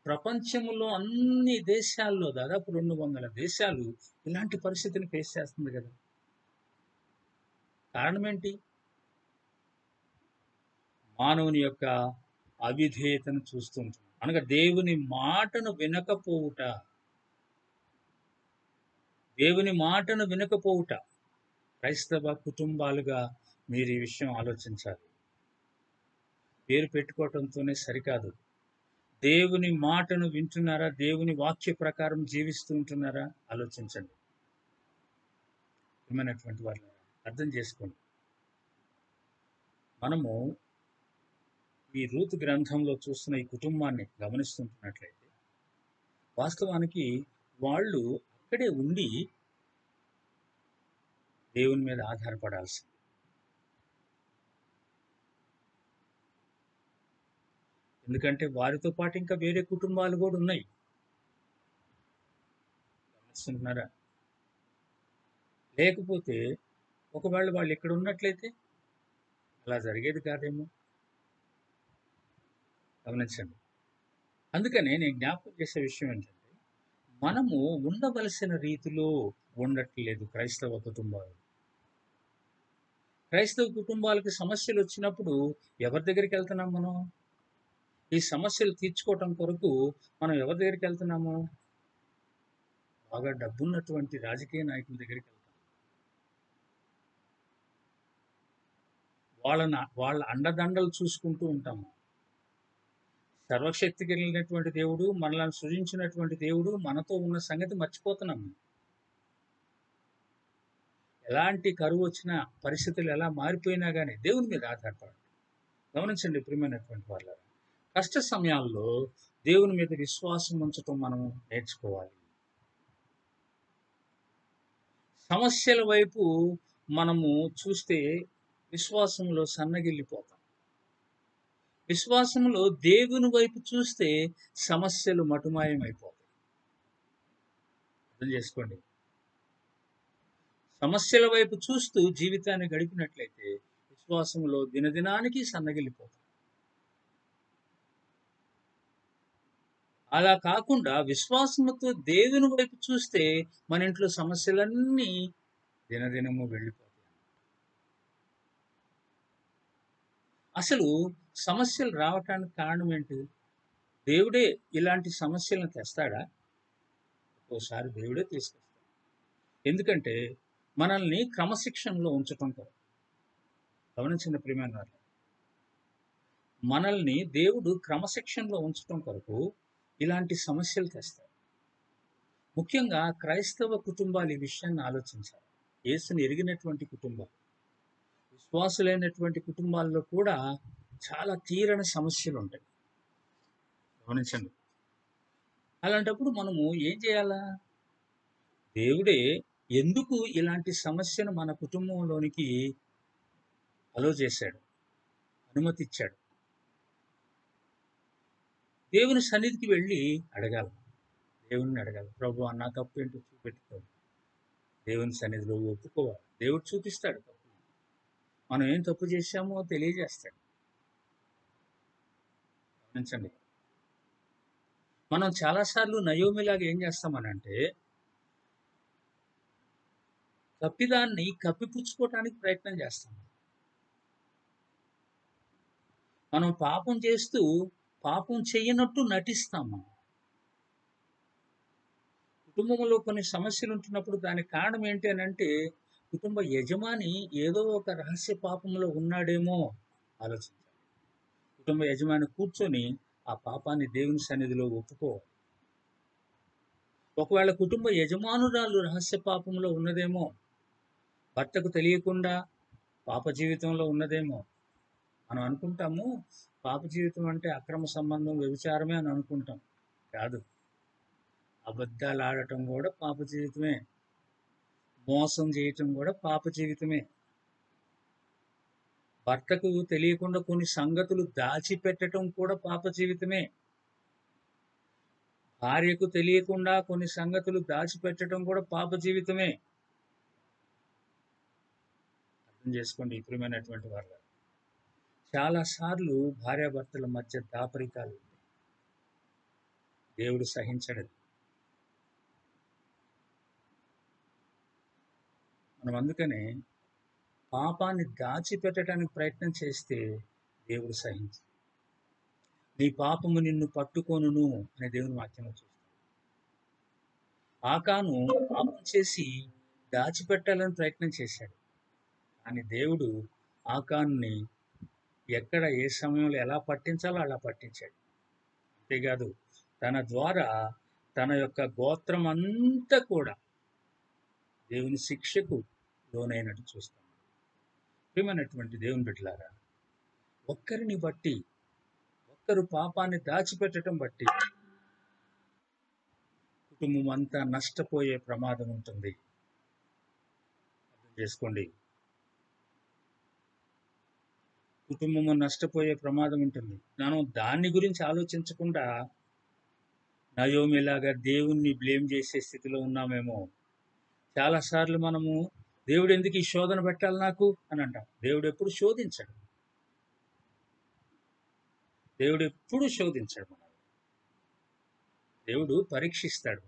ప్రపంచంలో అన్ని దేశాల్లో దాదాపు 200 దేశాలు ఇలాంటి పరిస్థితిని ఫేస్ చేస్తుంది కదా. కారణం ఏంటి? మానవుని యొక్క అవిధేయతను చూస్తుంటాం. అనగా దేవుని మాటను వినకపోవుట, దేవుని మాటను వినకపోవుట. క్రైస్తవ కుటుంబాలుగా మీరు ఈ విషయం ఆలోచించాలి. పేరు పెట్టుకోవటంతోనే సరికాదు. దేవుని మాటను వింటున్నారా? దేవుని వాక్య ప్రకారం జీవిస్తూ ఉంటున్నారా? ఆలోచించండి. ఏమైనటువంటి వాళ్ళు అర్థం చేసుకోండి. మనము ఈ రూతు గ్రంథంలో చూస్తున్న ఈ కుటుంబాన్ని గమనిస్తుంటున్నట్లయితే వాస్తవానికి వాళ్ళు అక్కడే ఉండి దేవుని మీద ఆధారపడాల్సింది. ఎందుకంటే వారితో పాటు ఇంకా వేరే కుటుంబాలు కూడా ఉన్నాయి. గమనిస్తున్నారా? లేకపోతే ఒకవేళ వాళ్ళు ఇక్కడ ఉన్నట్లయితే అలా జరిగేది కాదేమో. గమనించండి. అందుకనే నేను జ్ఞాపకం చేసే విషయం ఏంటంటే, మనము ఉండవలసిన రీతిలో ఉండట్లేదు క్రైస్తవ కుటుంబాలు. క్రైస్తవ కుటుంబాలకి సమస్యలు వచ్చినప్పుడు ఎవరి దగ్గరికి వెళ్తున్నాం మనం? ఈ సమస్యలు తీర్చుకోవటం కొరకు మనం ఎవరి దగ్గరికి వెళ్తున్నాము? బాగా డబ్బున్నటువంటి రాజకీయ నాయకుల దగ్గరికి వెళ్తాం. వాళ్ళ అండదండలు చూసుకుంటూ ఉంటాము. సర్వశక్తి కలిగినటువంటి దేవుడు, మనల్ని సృజించినటువంటి దేవుడు మనతో ఉన్న సంగతి మర్చిపోతున్నాము. ఎలాంటి కరువు వచ్చినా, పరిస్థితులు ఎలా మారిపోయినా కానీ దేవుని మీద ఆధారపడండి. గమనించండి ప్రియమైనటువంటి వాళ్ళ, కష్ట సమయాల్లో దేవుని మీద విశ్వాసం ఉంచటం మనం నేర్చుకోవాలి. సమస్యల వైపు మనము చూస్తే విశ్వాసంలో సన్నగిల్లిపోతాం. విశ్వాసంలో దేవుని వైపు చూస్తే సమస్యలు మటుమాయమైపోతాయి. అర్థం చేసుకోండి. సమస్యల వైపు చూస్తూ జీవితాన్ని గడిపినట్లయితే విశ్వాసంలో దినదినానికి సన్నగిల్లిపోతాం. అలా కాకుండా విశ్వాసంతో దేవుని వైపు చూస్తే మన ఇంట్లో సమస్యలన్నీ దినదినము వెళ్ళిపోతాయి. అసలు సమస్యలు రావటానికి కారణం ఏంటి? దేవుడే ఇలాంటి సమస్యలను తెస్తాడా? ఓసారి దేవుడే తీసుకొస్తాడు. ఎందుకంటే మనల్ని క్రమశిక్షణలో ఉంచటం కొరకు. గమనించిన ప్రియమైన వారు, మనల్ని దేవుడు క్రమశిక్షణలో ఉంచటం కొరకు ఇలాంటి సమస్యలు తెస్తాడు. ముఖ్యంగా క్రైస్తవ కుటుంబాలు ఈ విషయాన్ని ఆలోచించాలి. యేసుని ఎరిగినటువంటి కుటుంబాలు, విశ్వాసులైనటువంటి కుటుంబాల్లో కూడా చాలా తీరని సమస్యలు ఉంటాయి. గమనించండి. అలాంటప్పుడు మనము ఏం చేయాలా? దేవుడే ఎందుకు ఇలాంటి సమస్యను మన కుటుంబంలోనికి అలో చేశాడు, అనుమతిచ్చాడు? దేవుని సన్నిధికి వెళ్ళి అడగాలి. దేవుణ్ణి అడగాలి. ప్రభు నా తప్పు ఏంటో చూపెట్టుకో. దేవుని సన్నిధిలో ఒప్పుకోవాలి. దేవుడు చూపిస్తాడు తప్పు. మనం ఏం తప్పు చేశామో తెలియజేస్తాడు. గమనించండి. మనం చాలాసార్లు నయోమిలాగా ఏం చేస్తామనంటే తప్పిదాన్ని కప్పిపుచ్చుకోవటానికి ప్రయత్నం చేస్తాం. మనం పాపం చేస్తూ పాపం చెయ్యనట్టు నటిస్తాం. మనం కుటుంబంలో కొన్ని సమస్యలు ఉంటున్నప్పుడు దానికి కారణం ఏంటి అని అంటే కుటుంబ యజమాని ఏదో ఒక రహస్య పాపంలో ఉన్నాడేమో ఆలోచించాలి. కుటుంబ యజమాని కూర్చొని ఆ పాపాన్ని దేవుని సన్నిధిలో ఒప్పుకోవాలి. ఒకవేళ కుటుంబ యజమానురాలు రహస్య పాపంలో ఉన్నదేమో, భర్తకు తెలియకుండా పాప జీవితంలో ఉన్నదేమో. మనం అనుకుంటాము పాప జీవితం అంటే అక్రమ సంబంధం, వ్యభిచారమే అని అనుకుంటాం. కాదు. అబద్ధాలు ఆడటం కూడా పాప జీవితమే. మోసం చేయటం కూడా పాప జీవితమే. భర్తకు తెలియకుండా కొన్ని సంగతులు దాచిపెట్టడం కూడా పాప జీవితమే. భార్యకు తెలియకుండా కొన్ని సంగతులు దాచిపెట్టడం కూడా పాప జీవితమే. అర్థం చేసుకోండి ప్రియమైనటువంటి వారు. చాలా సార్లు భార్యాభర్తల మధ్య దాపరికాలు దేవుడు సహించడు. మనం అందుకనే పాపాన్ని దాచిపెట్టడానికి ప్రయత్నం చేస్తే దేవుడు సహించడు. నీ పాపము నిన్ను పట్టుకొనును అనే దేవుని వాక్యం చూస్తాం. ఆకాను పాపం చేసి దాచిపెట్టాలని ప్రయత్నం చేశాడు. కానీ దేవుడు ఆకాన్ని ఎక్కడ ఏ సమయంలో ఎలా పట్టించాలో అలా పట్టించాడు. అంతేకాదు తన ద్వారా తన యొక్క గోత్రం అంతా కూడా దేవుని శిక్షకు లోనైనట్టు చూస్తాం. ప్రియమైనటువంటి దేవుని బిడ్డలారా, ఒక్కరిని బట్టి, ఒక్కరు పాపాన్ని దాచిపెట్టడం బట్టి కుటుంబం అంతా నష్టపోయే ప్రమాదం ఉంటుంది. అర్థం చేసుకోండి. కుటుంబము నష్టపోయే ప్రమాదం ఉంటుంది. మనం దాన్ని గురించి ఆలోచించకుండా నయోమిలాగా దేవుణ్ణి బ్లేమ్ చేసే స్థితిలో ఉన్నామేమో. చాలాసార్లు మనము దేవుడు ఎందుకు ఈ శోధన పెట్టాలి నాకు అని అంటాం. దేవుడు ఎప్పుడు శోధించడు. దేవుడు ఎప్పుడు శోధించాడు మనల్ని. దేవుడు పరీక్షిస్తాడు.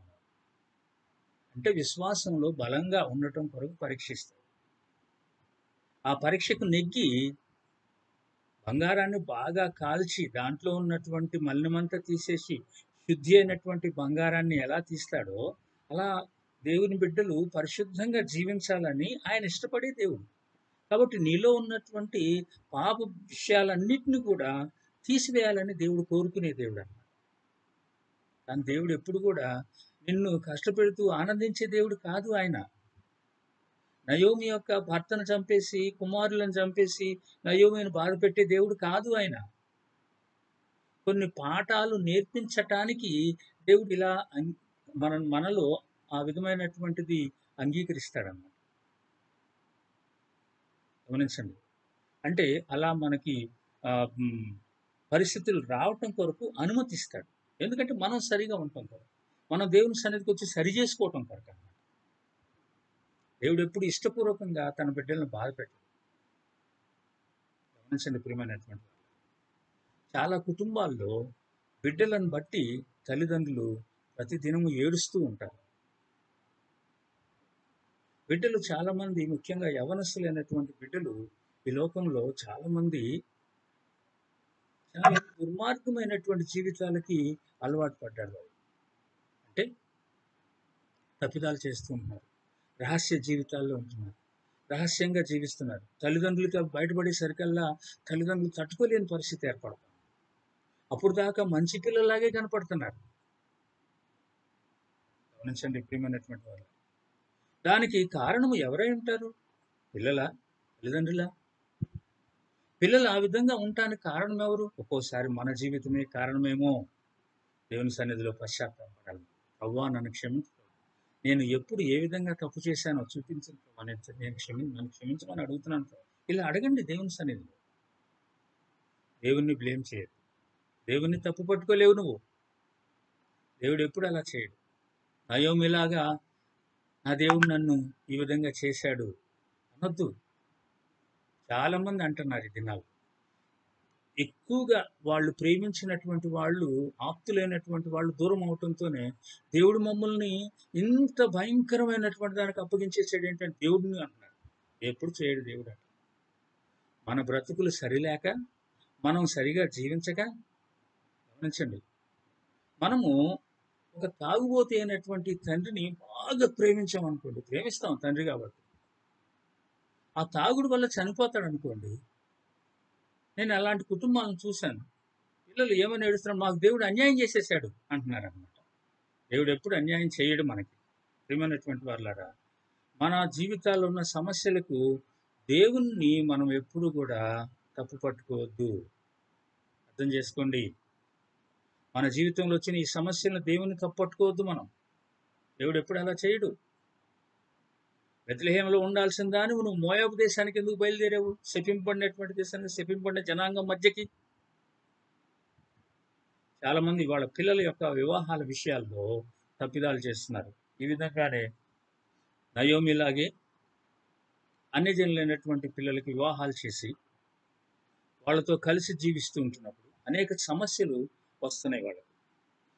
అంటే విశ్వాసంలో బలంగా ఉండటం కొరకు పరీక్షిస్తాడు. ఆ పరీక్షకు నెగ్గి బంగారాన్ని బాగా కాల్చి దాంట్లో ఉన్నటువంటి మలినమంతా తీసేసి శుద్ధి అయినటువంటి బంగారాన్ని ఎలా తీస్తాడో అలా దేవుని బిడ్డలు పరిశుద్ధంగా జీవించాలని ఆయన ఇష్టపడే దేవుడు. కాబట్టి నీలో ఉన్నటువంటి పాప విషయాలన్నిటిని కూడా తీసివేయాలని దేవుడు కోరుకునే దేవుడు అన్నమాట. కానీ దేవుడు ఎప్పుడు కూడా నిన్ను కష్టపెడుతూ ఆనందించే దేవుడు కాదు ఆయన. నయోమి యొక్క భర్తను చంపేసి కుమారులను చంపేసి నయోమిని బాధ పెట్టే దేవుడు కాదు ఆయన. కొన్ని పాఠాలు నేర్పించటానికి దేవుడు ఇలా మనలో ఆ విధమైనటువంటిది అంగీకరిస్తాడన్నమాట. గమనించండి. అంటే అలా మనకి పరిస్థితులు రావటం కొరకు అనుమతిస్తాడు. ఎందుకంటే మనం సరిగా ఉంటాం కదా, మనం దేవుని సన్నిధికి వచ్చి సరి చేసుకోవటం కొరకు అన్నమాట. దేవుడు ఎప్పుడు ఇష్టపూర్వకంగా తన బిడ్డలను బాధ పెట్టాడు. గమనించండి ప్రియమైనటువంటి చాలా కుటుంబాల్లో బిడ్డలను బట్టి తల్లిదండ్రులు ప్రతిదినము ఏడుస్తూ ఉంటారు. బిడ్డలు చాలా మంది, ముఖ్యంగా యవనస్తులైనటువంటి బిడ్డలు ఈ లోకంలో చాలా మంది చాలా దుర్మార్గమైనటువంటి జీవితాలకి అలవాటు పడ్డారు. అంటే తప్పిదాలు చేస్తూ ఉంటున్నారు, రహస్య జీవితాల్లో ఉంటున్నారు, రహస్యంగా జీవిస్తున్నారు. తల్లిదండ్రులకి బయటపడేసరికల్లా తల్లిదండ్రులు తట్టుకోలేని పరిస్థితి ఏర్పడుతుంది. అప్పుడు దాకా మంచి పిల్లలాగే కనపడుతున్నారు. గమనించండి ప్రియమైనటువంటి వాళ్ళు. దానికి కారణము ఎవరై ఉంటారు? పిల్లల, తల్లిదండ్రుల? పిల్లలు ఆ విధంగా ఉండటానికి కారణం ఎవరు? ఒక్కోసారి మన జీవితమే కారణమేమో. దేవుని సన్నిధిలో పశ్చాత్తాపడాలి. ప్రభువా నన్ను క్షమించు, నేను ఎప్పుడు ఏ విధంగా తప్పు చేశానో చూపించను, నన్ను క్షమించమని అడుగుతున్నాను. ఇలా అడగండి దేవుని సన్నిధిలో. దేవుణ్ణి బ్లేమ్ చేయదు. దేవుణ్ణి తప్పు పట్టుకోలేవు నువ్వు. దేవుడు ఎప్పుడు అలా చేయడు. నయోమిలాగా నా దేవుడు నన్ను ఈ విధంగా చేశాడు అనొద్దు. చాలా మంది అంటున్నారు ఈ దినాలు. ఎక్కువగా వాళ్ళు ప్రేమించినటువంటి వాళ్ళు, ఆప్తులైనటువంటి వాళ్ళు దూరం అవటంతోనే దేవుడు మమ్మల్ని ఇంత భయంకరమైనటువంటి దానికి అప్పగించేసాడు ఏంటంటే దేవుడిని అంటున్నారు. ఎప్పుడు చేయడు దేవుడు అట్లా. మన బ్రతుకులు సరిలేక, మనం సరిగా జీవించక, గమనించండి, మనము ఒక తాగుబోతు అయినటువంటి తండ్రిని బాగా ప్రేమించామనుకోండి, ప్రేమిస్తాం తండ్రి కాబట్టి, ఆ తాగుడు వల్ల చనిపోతాడు అనుకోండి. నేను అలాంటి కుటుంబాలను చూశాను. పిల్లలు ఏమని ఏడుస్తున్నారు, మాకు దేవుడు అన్యాయం చేసేసాడు అంటున్నారు అనమాట. దేవుడు ఎప్పుడు అన్యాయం చేయడు మనకి. ప్రియమైనటువంటి వాళ్ళారా, మన జీవితాల్లో ఉన్న సమస్యలకు దేవుణ్ణి మనం ఎప్పుడు కూడా తప్పు పట్టుకోవద్దు. అర్థం చేసుకోండి. మన జీవితంలో వచ్చిన ఈ సమస్యలను దేవుని తప్పు పట్టుకోవద్దు మనం. దేవుడు ఎప్పుడు అలా చేయడు. బెత్లెహేములో ఉండాల్సిన దాన్ని నువ్వు మోయాబు దేశానికి ఎందుకు బయలుదేరావు? శపింపబడినటువంటి దేశానికి, శపింపబడిన జనాంగం మధ్యకి. చాలా మంది వాళ్ళ పిల్లల యొక్క వివాహాల విషయాల్లో తప్పిదాలు చేస్తున్నారు. ఈ విధంగానే నయోమిలాగే అన్యజనులైనటువంటి పిల్లలకి వివాహాలు చేసి వాళ్ళతో కలిసి జీవిస్తూ ఉంటున్నప్పుడు అనేక సమస్యలు వస్తున్నాయి వాళ్ళకు.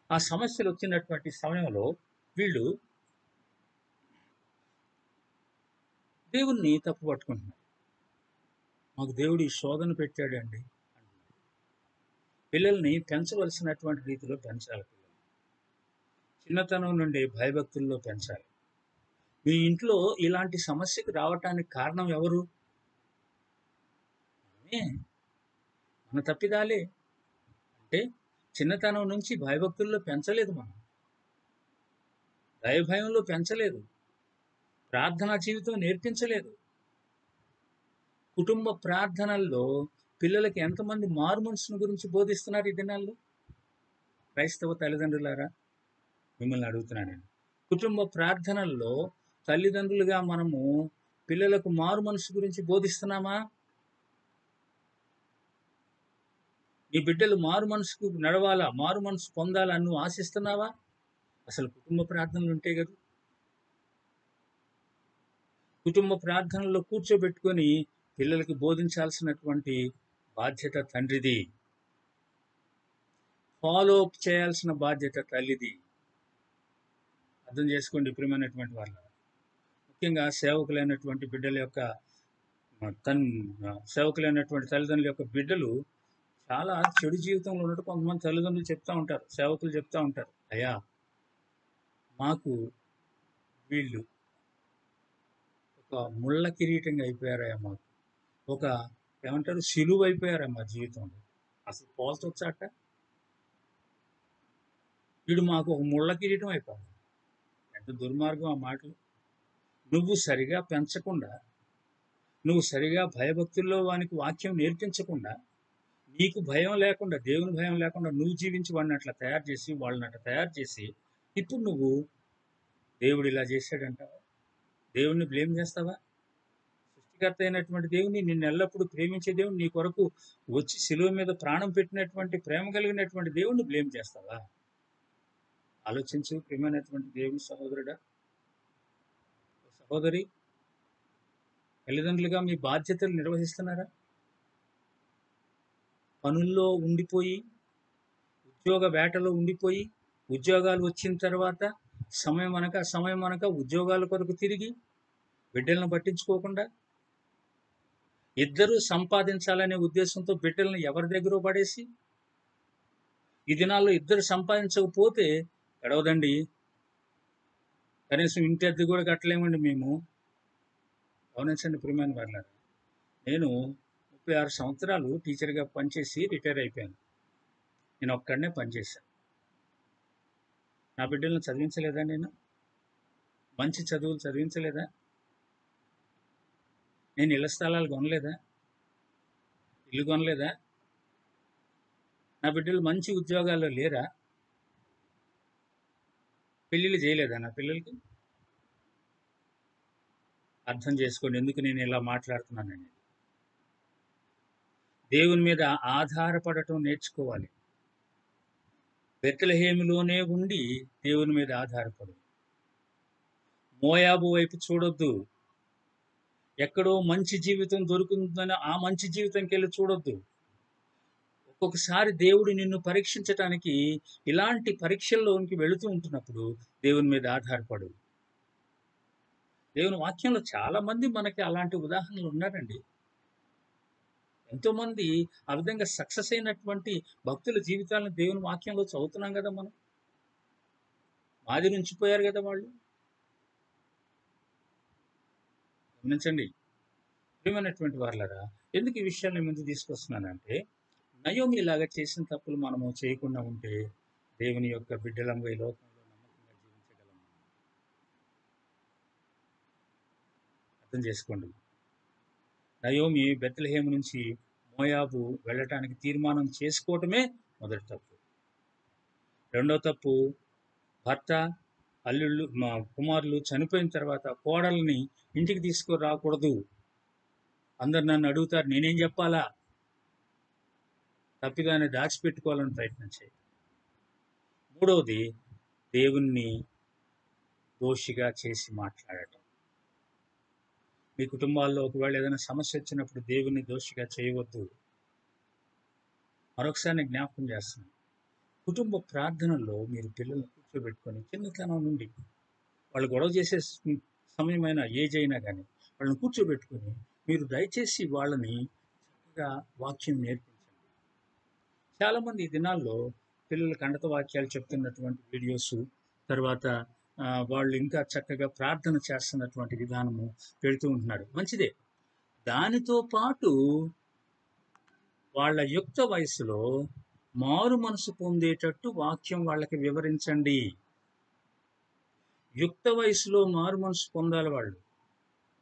ఆ సమస్యలు వచ్చినటువంటి సమయంలో వీళ్ళు దేవుణ్ణి తప్పు పట్టుకుంటున్నారు. మాకు దేవుడు ఈ శోధన పెట్టాడండి అంటున్నారు. పిల్లల్ని పెంచవలసినటువంటి రీతిలో పెంచాలి. పిల్లలు చిన్నతనం నుండి భయభక్తుల్లో పెంచాలి. మీ ఇంట్లో ఇలాంటి సమస్యకు రావటానికి కారణం ఎవరు? మనమే, మన తప్పిదాలే. అంటే చిన్నతనం నుంచి భయభక్తుల్లో పెంచలేదు, మనం దైవభయంలో పెంచలేదు, ప్రార్థనా జీవితం నేర్పించలేదు. కుటుంబ ప్రార్థనల్లో పిల్లలకి ఎంతమంది మారు మనసును గురించి బోధిస్తున్నారు ఈ దినాల్లో? క్రైస్తవ తల్లిదండ్రులారా, మిమ్మల్ని అడుగుతున్నాను నేను. కుటుంబ ప్రార్థనల్లో తల్లిదండ్రులుగా మనము పిల్లలకు మారు మనసు గురించి బోధిస్తున్నామా? నీ బిడ్డలు మారు మనసుకు నడవాలా, మారు మనసు పొందాలా నువ్వు ఆశిస్తున్నావా? అసలు కుటుంబ ప్రార్థనలు ఉంటే కదా. కుటుంబ ప్రార్థనలో కూర్చోబెట్టుకొని పిల్లలకి బోధించాల్సినటువంటి బాధ్యత తండ్రిది. ఫాలో అప్ చేయాల్సిన బాధ్యత తల్లిది. అర్థం చేసుకోండి ప్రియమైనటువంటి వాళ్ళు. ముఖ్యంగా సేవకులైనటువంటి బిడ్డల యొక్క సేవకులైనటువంటి తల్లిదండ్రుల యొక్క బిడ్డలు చాలా చెడు జీవితంలో ఉన్నట్టు కొంతమంది తల్లిదండ్రులు చెప్తా ఉంటారు, సేవకులు చెప్తా ఉంటారు, అయ్యా మాకు వీళ్ళు ఒక ముళ్ళ కిరీటంగా అయిపోయారయ్యా, మాకు ఒక ఏమంటారు సిలువ అయిపోయారా మా జీవితంలో. అసలు పోల్చొచ్చాట, వీడు మాకు ఒక ముళ్ళ కిరీటం అయిపోయింది. ఎంత దుర్మార్గం ఆ మాటలు. నువ్వు సరిగా పెంచకుండా, నువ్వు సరిగా భయభక్తుల్లో వానికి వాక్యం నేర్పించకుండా, నీకు భయం లేకుండా, దేవుని భయం లేకుండా నువ్వు జీవించి వాడిని అట్లా తయారు చేసి, వాళ్ళని అట్లా తయారు చేసి, ఇప్పుడు నువ్వు దేవుడు ఇలా చేశాడంటావా? దేవుణ్ణి బ్లేమ్ చేస్తావా? సృష్టికర్త అయినటువంటి దేవుని, నిన్ను ఎల్లప్పుడూ ప్రేమించే దేవుని, నీ కొరకు వచ్చి శిలువ మీద ప్రాణం పెట్టినటువంటి ప్రేమ కలిగినటువంటి దేవుణ్ణి బ్లేమ్ చేస్తావా? ఆలోచించు ప్రియమైనటువంటి దేవుని సహోదరుడా, సహోదరి. తల్లిదండ్రులుగా మీ బాధ్యతలు నిర్వహిస్తున్నారా? పనుల్లో ఉండిపోయి, ఉద్యోగ వేటలో ఉండిపోయి, ఉద్యోగాలు వచ్చిన తర్వాత సమయం అనక ఉద్యోగాల కొరకు తిరిగి బిడ్డలను పట్టించుకోకుండా, ఇద్దరూ సంపాదించాలనే ఉద్దేశంతో బిడ్డలను ఎవరి దగ్గర పడేసి, ఈ దినాల్లో ఇద్దరు సంపాదించకపోతే గడవదండి, కనీసం ఇంటి అద్దె కూడా కట్టలేమండి మేము. గమనించండి ప్రియమైన వాళ్ళారా, నేను 36 సంవత్సరాలు టీచర్గా పనిచేసి రిటైర్ అయిపోయాను. నేను ఒక్కడనే పనిచేశాను. నా బిడ్డలను చదివించలేదా? నేను మంచి చదువులు చదివించలేదా? నేను ఇళ్ల స్థలాలు కొనలేదా? ఇల్లు కొనలేదా? నా బిడ్డలు మంచి ఉద్యోగాల్లో లేరా? పెళ్ళిళ్ళు చేయలేదా నా పిల్లలకి? అర్థం చేసుకోండి ఎందుకు నేను ఇలా మాట్లాడుతున్నానని. దేవుని మీద ఆధారపడటం నేర్చుకోవాలి. బెత్లెహేములోనే ఉండి దేవుని మీద ఆధారపడు. మోయాబు వైపు చూడొద్దు. ఎక్కడో మంచి జీవితం దొరుకుతుందని ఆ మంచి జీవితంకెళ్ళి చూడొద్దు. ఒక్కొక్కసారి దేవుడు నిన్ను పరీక్షించటానికి ఇలాంటి పరీక్షల్లోనికి వెళుతూ ఉంటున్నప్పుడు దేవుని మీద ఆధారపడు. దేవుని వాక్యంలో చాలా మంది మనకి అలాంటి ఉదాహరణలు ఉన్నారండి. ఎంతోమంది ఆ విధంగా సక్సెస్ అయినటువంటి భక్తుల జీవితాలను దేవుని వాక్యంలో చదువుతున్నాం కదా మనం. మాదిరించిపోయారు కదా వాళ్ళు. గమనించండి. ప్రియమైనటువంటి వారలారా, ఎందుకు ఈ విషయాన్ని మీ ముందుకు తీసుకొస్తున్నానంటే, నయోమి ఇలాగా చేసిన తప్పులు మనము చేయకుండా ఉంటే దేవుని యొక్క బిడ్డలంగా ఈ లోకంలో నమ్మకంగా జీవించగలము. అర్థం చేసుకోండి. నయోమి బెత్లెహేము నుంచి మోయాబు వెళ్ళటానికి తీర్మానం చేసుకోవటమే మొదటి తప్పు. రెండో తప్పు, భర్త, అల్లుళ్ళు, కుమారులు చనిపోయిన తర్వాత కోడల్ని ఇంటికి తీసుకురాకూడదు. అందరు నన్ను అడుగుతారు, నేనేం చెప్పాలా? తప్పిదాన్ని దాచిపెట్టుకోవాలని ప్రయత్నం చేయి. మూడవది, దేవుణ్ణి దోషిగా చేసి మాట్లాడటం. మీ కుటుంబాల్లో ఒకవేళ ఏదైనా సమస్య వచ్చినప్పుడు దేవుణ్ణి దోషిగా చేయవద్దు. మరొకసారి నేను జ్ఞాపకం చేస్తున్నాను. కుటుంబ ప్రార్థనలో మీరు పిల్లల్ని కూర్చోబెట్టుకొని చిన్నతనం నుండి వాళ్ళు గొడవ చేసే సమయమైనా ఏజ్ అయినా కానీ వాళ్ళని కూర్చోబెట్టుకొని మీరు దయచేసి వాళ్ళని చక్కగా వాక్యం నేర్పించండి. చాలామంది ఈ దినాల్లో పిల్లలకు అండత వాక్యాలు చెప్తున్నటువంటి వీడియోస్, తర్వాత వాళ్ళు ఇంకా చక్కగా ప్రార్థన చేస్తున్నటువంటి విధానము పెడుతూ ఉంటున్నారు. మంచిదే. దానితో పాటు వాళ్ళ యుక్త వయసులో మారు మనసు పొందేటట్టు వాక్యం వాళ్ళకి వివరించండి. యుక్త వయసులో మారు మనసు పొందాలి వాళ్ళు.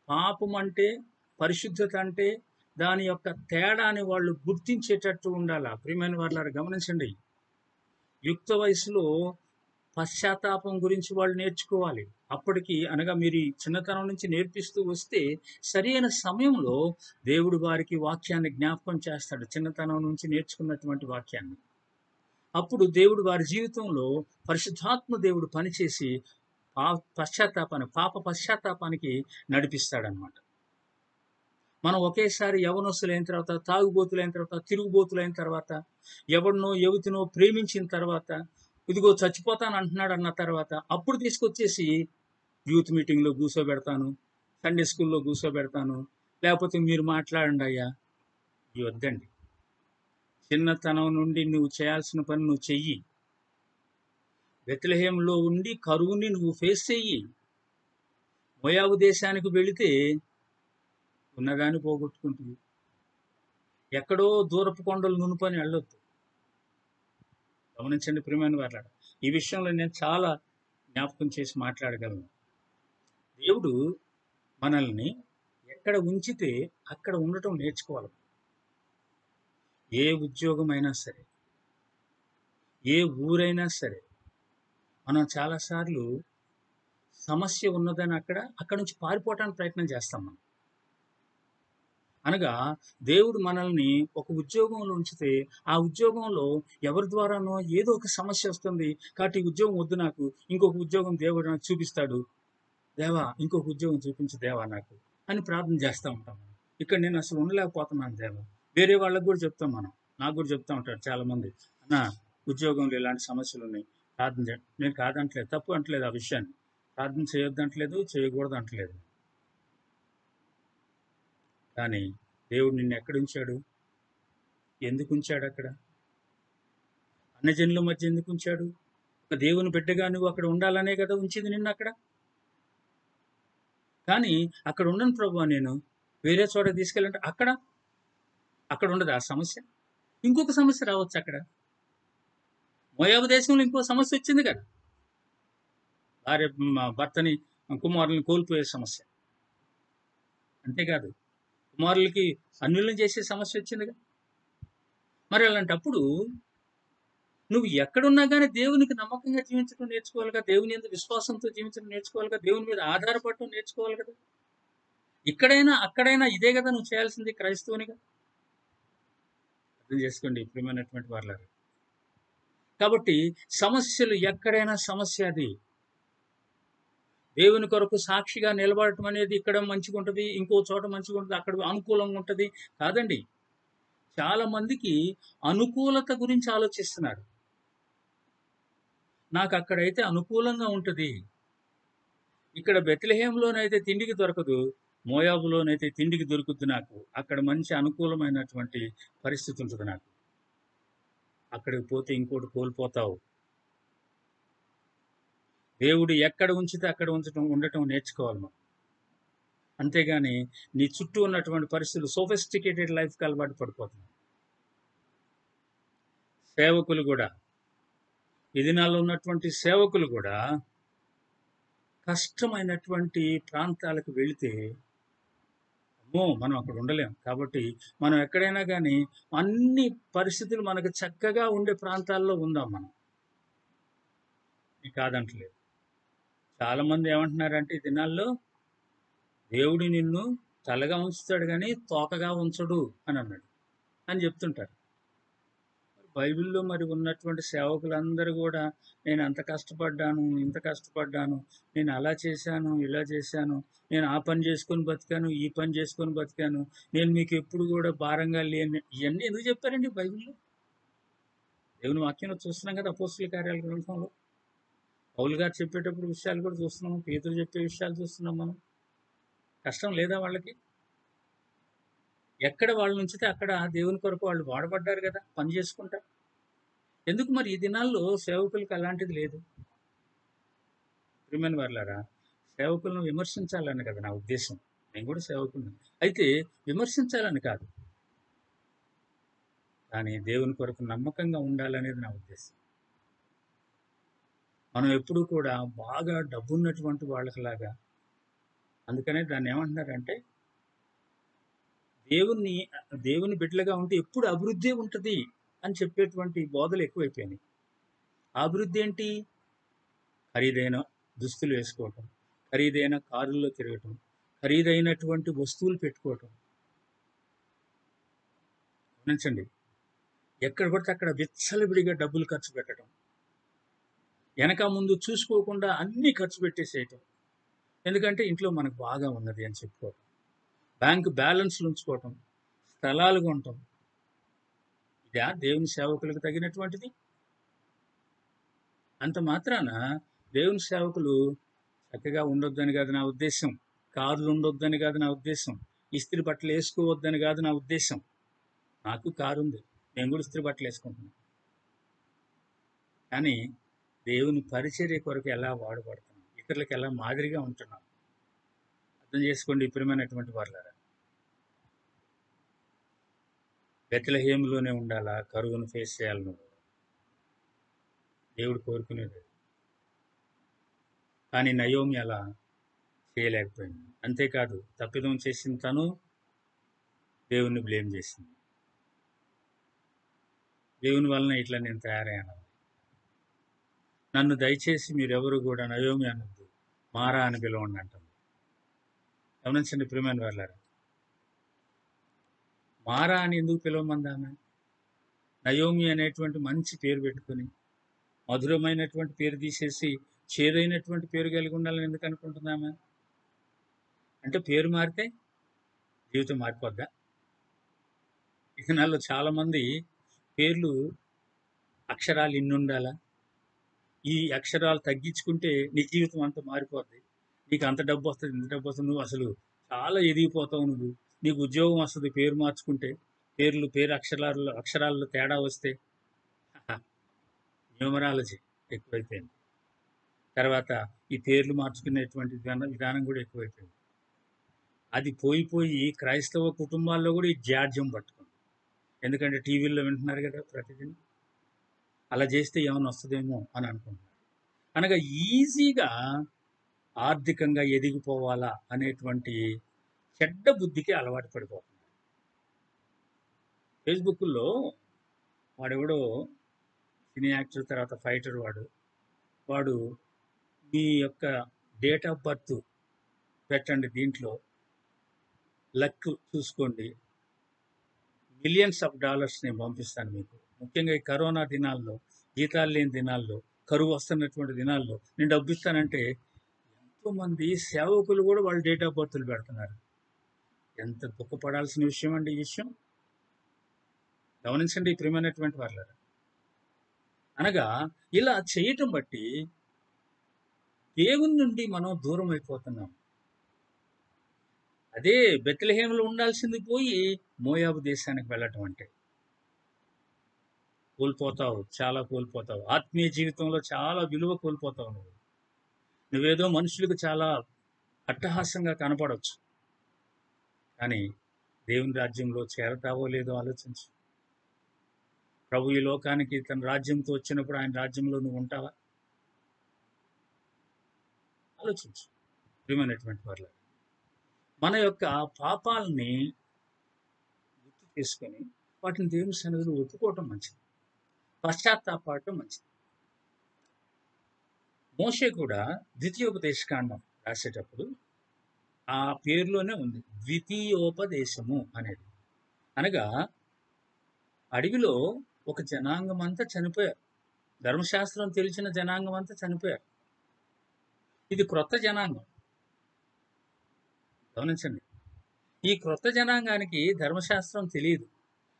పాపం అంటే, పరిశుద్ధత అంటే దాని యొక్క తేడాని వాళ్ళు గుర్తించేటట్టు ఉండాలా. ప్రియమైన వాళ్ళారా, గమనించండి. యుక్త వయసులో పశ్చాత్తాపం గురించి వాళ్ళు నేర్చుకోవాలి. అప్పటికి అనగా మీరు చిన్నతనం నుంచి నేర్పిస్తూ వస్తే సరైన సమయంలో దేవుడు వారికి వాక్యాన్ని జ్ఞాపకం చేస్తాడు. చిన్నతనం నుంచి నేర్చుకున్నటువంటి వాక్యాన్ని. అప్పుడు దేవుడు వారి జీవితంలో పరిశుద్ధాత్మ దేవుడు పనిచేసి పాప పశ్చాత్తాపానికి నడిపిస్తాడనమాట. మనం ఒకేసారి యవనస్తులైన తర్వాత, తాగుబోతులైన తర్వాత, తిరుగుబోతులైన తర్వాత, ఎవరినో యువతినో ప్రేమించిన తర్వాత, ఇదిగో చచ్చిపోతాను అంటున్నాడు అన్న తర్వాత అప్పుడు తీసుకొచ్చేసి యూత్ మీటింగ్లో కూర్చోబెడతాను, సండే స్కూల్లో కూర్చోబెడతాను, లేకపోతే మీరు మాట్లాడండి అయ్యా. ఇవి వద్దండి. చిన్నతనం నుండి నువ్వు చేయాల్సిన పని నువ్వు చెయ్యి. బెత్లెహేములో ఉండి కరువుని నువ్వు ఫేస్ చెయ్యి. మోయాబు దేశానికి వెళితే ఉన్నదాన్ని పోగొట్టుకుంటుంది. ఎక్కడో దూరపు కొండలు నునుపని వెళ్ళొద్దు. గమనించండి ప్రియమైన వారలారా, ఈ విషయంలో నేను చాలా జ్ఞాపకం చేసి మాట్లాడగలను. దేవుడు మనల్ని ఎక్కడ ఉంచితే అక్కడ ఉండటం నేర్చుకోవాలి. ఏ ఉద్యోగమైనా సరే, ఏ ఊరైనా సరే, మనం చాలాసార్లు సమస్య ఉన్నదని అక్కడ నుంచి పారిపోవటానికి ప్రయత్నం చేస్తాం మనం. అనగా దేవుడు మనల్ని ఒక ఉద్యోగంలో ఉంచితే ఆ ఉద్యోగంలో ఎవరి ద్వారానో ఏదో ఒక సమస్య వస్తుంది, కాబట్టి ఈ ఉద్యోగం వద్దు, నాకు ఇంకొక ఉద్యోగం దేవుడు నాకు చూపిస్తాడు, దేవా ఇంకొక ఉద్యోగం చూపించు దేవా నాకు అని ప్రార్థన చేస్తూ ఉంటాం. ఇక్కడ నేను అసలు ఉండలేకపోతున్నాను దేవా. వేరే వాళ్ళకు కూడా చెప్తాం మనం. నాకు కూడా చెప్తూ ఉంటారు చాలామంది, అన్న ఉద్యోగంలో ఇలాంటి సమస్యలు ఉన్నాయి, ప్రార్థన చేయండి. నేను కాదంటలేదు, తప్పు అంటలేదు ఆ విషయాన్ని. ప్రార్థన చేయొద్దంటలేదు, చేయకూడదు అంటలేదు. కానీ దేవుడు నిన్ను ఎక్కడ ఉంచాడు? ఎందుకు ఉంచాడు అక్కడ? అన్నజనుల మధ్య ఎందుకు ఉంచాడు? ఒక దేవుని బిడ్డగా నువ్వు అక్కడ ఉండాలనే కదా ఉంచింది నిన్ను అక్కడ. కానీ అక్కడ ఉండను ప్రభువా, నేను వేరే చోట తీసుకెళ్ళంటే అక్కడ ఉండదు ఆ సమస్య. ఇంకొక సమస్య రావచ్చు అక్కడ. మోయాబు దేశంలో ఇంకో సమస్య వచ్చింది కదా, భర్తని కుమారుల్ని కోల్పోయే సమస్య. అంతేకాదు, కుమారులకి అన్యులను చేసే సమస్య వచ్చిందిగా. మరి అలాంటప్పుడు నువ్వు ఎక్కడున్నా కానీ దేవునికి నమ్మకంగా జీవించడం నేర్చుకోవాలిగా, దేవుని యందు విశ్వాసంతో జీవించడం నేర్చుకోవాలిగా, దేవుని మీద ఆధారపడటం నేర్చుకోవాలి కదా. ఇక్కడైనా అక్కడైనా ఇదే కదా నువ్వు చేయాల్సింది క్రైస్తవునిగా. అర్థం చేసుకోండి ప్రియమైనటువంటి వారలారా. కాబట్టి సమస్యలు ఎక్కడైనా సమస్య అది. దేవుని కొరకు సాక్షిగా నిలబడటం అనేది ఇక్కడ మంచిగా ఉంటుంది, ఇంకో చోట మంచిగా ఉంటుంది, అక్కడ అనుకూలంగా ఉంటుంది. కాదండి. చాలా మందికి అనుకూలత గురించి ఆలోచిస్తున్నారు. నాకు అక్కడైతే అనుకూలంగా ఉంటది. ఇక్కడ బెత్లెహేంలోనైతే తిండికి దొరకదు. మోయాబులోనైతే తిండికి దొరుకుద్ది నాకు. అక్కడ మంచి అనుకూలమైనటువంటి పరిస్థితి ఉంటది నాకు. అక్కడికి పోతే ఇంకోటి కోల్పోతావు. దేవుడు ఎక్కడ ఉంచితే అక్కడ ఉండటం నేర్చుకోవాలి మనం. అంతేగాని నీ చుట్టూ ఉన్నటువంటి పరిస్థితులు సోఫిస్టికేటెడ్ లైఫ్‌కి అలవాటు పడిపోతున్నాం. సేవకులు గూడా, ఈ దినాల్లో ఉన్నటువంటి సేవకులు గూడా కష్టమైనటువంటి ప్రాంతాలకు వెళితే, అమ్మో! మనం అక్కడ ఉండలేం. కాబట్టి మనం ఎక్కడైనా గానీ అన్ని పరిస్థితులు మనకు చక్కగా ఉండే ప్రాంతాల్లో ఉందాం మనం. కాదంటలేదు. చాలామంది ఏమంటున్నారంటే ఈ దినాల్లో దేవుడు నిన్ను తలగా ఉంచుతాడు గానీ తోకగా ఉంచడు అని చెప్తుంటారు. బైబిల్‌లో మరి ఉన్నటువంటి సేవకులందరూ గూడా నేను అంత కష్టపడ్డాను, ఇంత కష్టపడ్డాను, నేను అలా చేశాను, ఇలా చేశాను, నేను ఆ పని చేసుకొని బతికాను, ఈ పని చేసుకొని బతికాను, నేను మీకు ఎప్పుడు గూడా భారంగా లేను. ఇయన్నీ ఎందుకు చెప్పారండి బైబిల్‌లో? దేవుని వాక్యంలో చూస్తున్నాం కదా! అపోస్తలుల కార్యాల గ్రంథంలో. పౌలు గారు చెప్పేటప్పుడు విషయాలు కూడా చూస్తున్నాము. పేతురు చెప్పే విషయాలు చూస్తున్నాం మనం. కష్టం లేదా వాళ్ళకి? ఎక్కడ వాళ్ళని ఉంచితే అక్కడ దేవుని కొరకు వాళ్ళు వాడబడ్డారు కదా! పని చేసుకుంటా. ఎందుకు మరి ఈ దినాల్లో సేవకులకు అలాంటిది లేదు? ప్రియమైన వారలారా, సేవకులను విమర్శించాలని కదా నా ఉద్దేశం. నేను కూడా సేవకుడిని. అయితే విమర్శించాలని కాదు. కానీ దేవుని కొరకు నమ్మకంగా ఉండాలనేది నా ఉద్దేశం. మనం ఎప్పుడూ కూడా బాగా డబ్బున్నటువంటి వాళ్ళకిలాగా, అందుకనే దాన్ని ఏమంటున్నారంటే దేవుని బిడ్డలుగా ఉంటే ఎప్పుడు అభివృద్ధి ఉంటది అని చెప్పేటువంటి బోధలు ఎక్కువైపోయినాయి. ఆ అభివృద్ధి ఏంటి? ఖరీదైన దుస్తులు వేసుకోవటం, ఖరీదైన కారుల్లో తిరగటం, ఖరీదైనటువంటి వస్తువులు పెట్టుకోవటం. గమనించండి, ఎక్కడ పడితే అక్కడ విచ్చలవిడిగా డబ్బులు ఖర్చు పెట్టడం, వెనక ముందు చూసుకోకుండా అన్నీ ఖర్చు పెట్టేసేయటం. ఎందుకంటే ఇంట్లో మనకు బాగా ఉన్నది అని చెప్పుకోవటం, బ్యాంకు బ్యాలెన్స్లు ఉంచుకోవటం, స్థలాలు కొనటం. ఇదా దేవుని సేవకులకు తగినటువంటిది? అంత మాత్రాన దేవుని సేవకులు చక్కగా ఉండొద్దని కాదు నా ఉద్దేశం. కార్లు ఉండొద్దని కాదు నా ఉద్దేశం. ఇస్త్రీ బట్టలు వేసుకోవద్దని కాదు నా ఉద్దేశం. నాకు కారు ఉంది, నేను కూడా ఇస్త్రీ బట్టలు వేసుకుంటున్నాను. కానీ దేవుని పరిచర్య కొరకు ఎలా వాడబడుతున్నాం, ఇతరులకు ఎలా మాదిరిగా ఉంటున్నాం అర్థం చేసుకోండి. ప్రియమైనటువంటి వారలారా, బెత్లెహేములోనే ఉండాలా? కరువును ఫేస్ చేయాలను దేవుడు కోరుకునేది. కానీ నయోమి అలా చేయలేకపోయింది. అంతేకాదు, తప్పిదం చేసిన తను దేవుణ్ణి బ్లేమ్ చేసింది. దేవుని వలన ఇట్లా నేను తయారయ్యాను, నన్ను దయచేసి మీరెవరు కూడా నయోమి అనొద్దు, మారా అని పిలవండి అంటుంది. గమనించండి ప్రియమైన వారలారా, మారా అని ఎందుకు పిలవమందామె? నయోమి అనేటువంటి మంచి పేరు పెట్టుకుని మధురమైనటువంటి పేరు తీసేసి చేదైనటువంటి పేరు కలిగి ఉండాలని ఎందుకు అనుకుంటున్నామా? అంటే పేరు మారితే జీవితం మారిపోద్దా? ఈ దినాల్లో చాలా మంది పేర్లు అక్షరాలు ఇన్ని ఉండాలా, ఈ అక్షరాలు తగ్గించుకుంటే నీ జీవితం అంతా మారిపోద్ది, నీకు అంత డబ్బు వస్తుంది, ఇంత డబ్బు వస్తుంది, నువ్వు అసలు చాలా ఎదిగిపోతావు, నువ్వు నీకు ఉద్యోగం వస్తుంది పేరు మార్చుకుంటే, పేరు అక్షరాల్లో తేడా వస్తే. న్యూమరాలజీ ఎక్కువైపోయింది. తర్వాత ఈ పేర్లు మార్చుకునేటువంటి విధానం కూడా ఎక్కువైపోయింది. అది పోయి క్రైస్తవ కుటుంబాల్లో కూడా ఈ జాడ్యం పట్టుకుంది. ఎందుకంటే టీవీల్లో వింటున్నారు కదా ప్రతిదిన. అలా చేస్తే ఏమైనా వస్తుందేమో అని అనుకుంటున్నారు. అనగా ఈజీగా ఆర్థికంగా ఎదిగిపోవాలా అనేటువంటి చెడ్డ బుద్ధికి అలవాటు పడిపోతుంది. ఫేస్బుక్లో వాడెవడో సినీ యాక్టర్, తర్వాత ఫైటర్, వాడు మీ యొక్క డేట్ ఆఫ్ బర్త్ పెట్టండి, దీంట్లో లక్ చూసుకోండి, మిలియన్స్ ఆఫ్ డాలర్స్ నేను పంపిస్తాను మీకు. ముఖ్యంగా ఈ కరోనా దినాల్లో, జీతాలు లేని దినాల్లో, కరువు వస్తున్నటువంటి దినాల్లో నేను డబ్బు ఇస్తానంటే ఎంతో మంది సేవకులు కూడా వాళ్ళు డేట్ ఆఫ్ బర్త్లు పెడుతున్నారు. ఎంత దుఃఖపడాల్సిన విషయం అండి ఈ విషయం. గమనించండి ప్రియమైనటువంటి వాళ్ళారా. అనగా ఇలా చేయటం బట్టి దేవుని నుండి మనం దూరం అయిపోతున్నాం. అదే బెత్లెహేములో ఉండాల్సింది పోయి మోయాబు దేశానికి వెళ్ళటం అంటే కోల్పోతావు, చాలా కోల్పోతావు. ఆత్మీయ జీవితంలో చాలా విలువ కోల్పోతావు నువ్వు. నువ్వేదో మనుషులకు చాలా అట్టహాసంగా కనపడవచ్చు, కానీ దేవుని రాజ్యంలో చేరతావో లేదో ఆలోచించు. ప్రభు ఈ లోకానికి తన రాజ్యంతో వచ్చినప్పుడు ఆయన రాజ్యంలో నువ్వు ఉంటావా? ఆలోచించు ప్రియమైనటువంటి వాళ్ళ. మన యొక్క పాపాలని గుర్తు చేసుకొని వాటిని దేవుని సన్నిధిలో ఒప్పుకోవటం మంచిది, పశ్చాత్తాపడటం మంచిది. మోషే కూడా ద్వితీయోపదేశకాండం రాసేటప్పుడు ఆ పేరులోనే ఉంది ద్వితీయోపదేశము అనేది. అనగా అడవిలో ఒక జనాంగం అంతా చనిపోయారు, ధర్మశాస్త్రం తెలిసిన జనాంగం అంతా చనిపోయారు. ఇది క్రొత్త జనాంగం. గమనించండి, ఈ క్రొత్త జనాంగానికి ధర్మశాస్త్రం తెలియదు.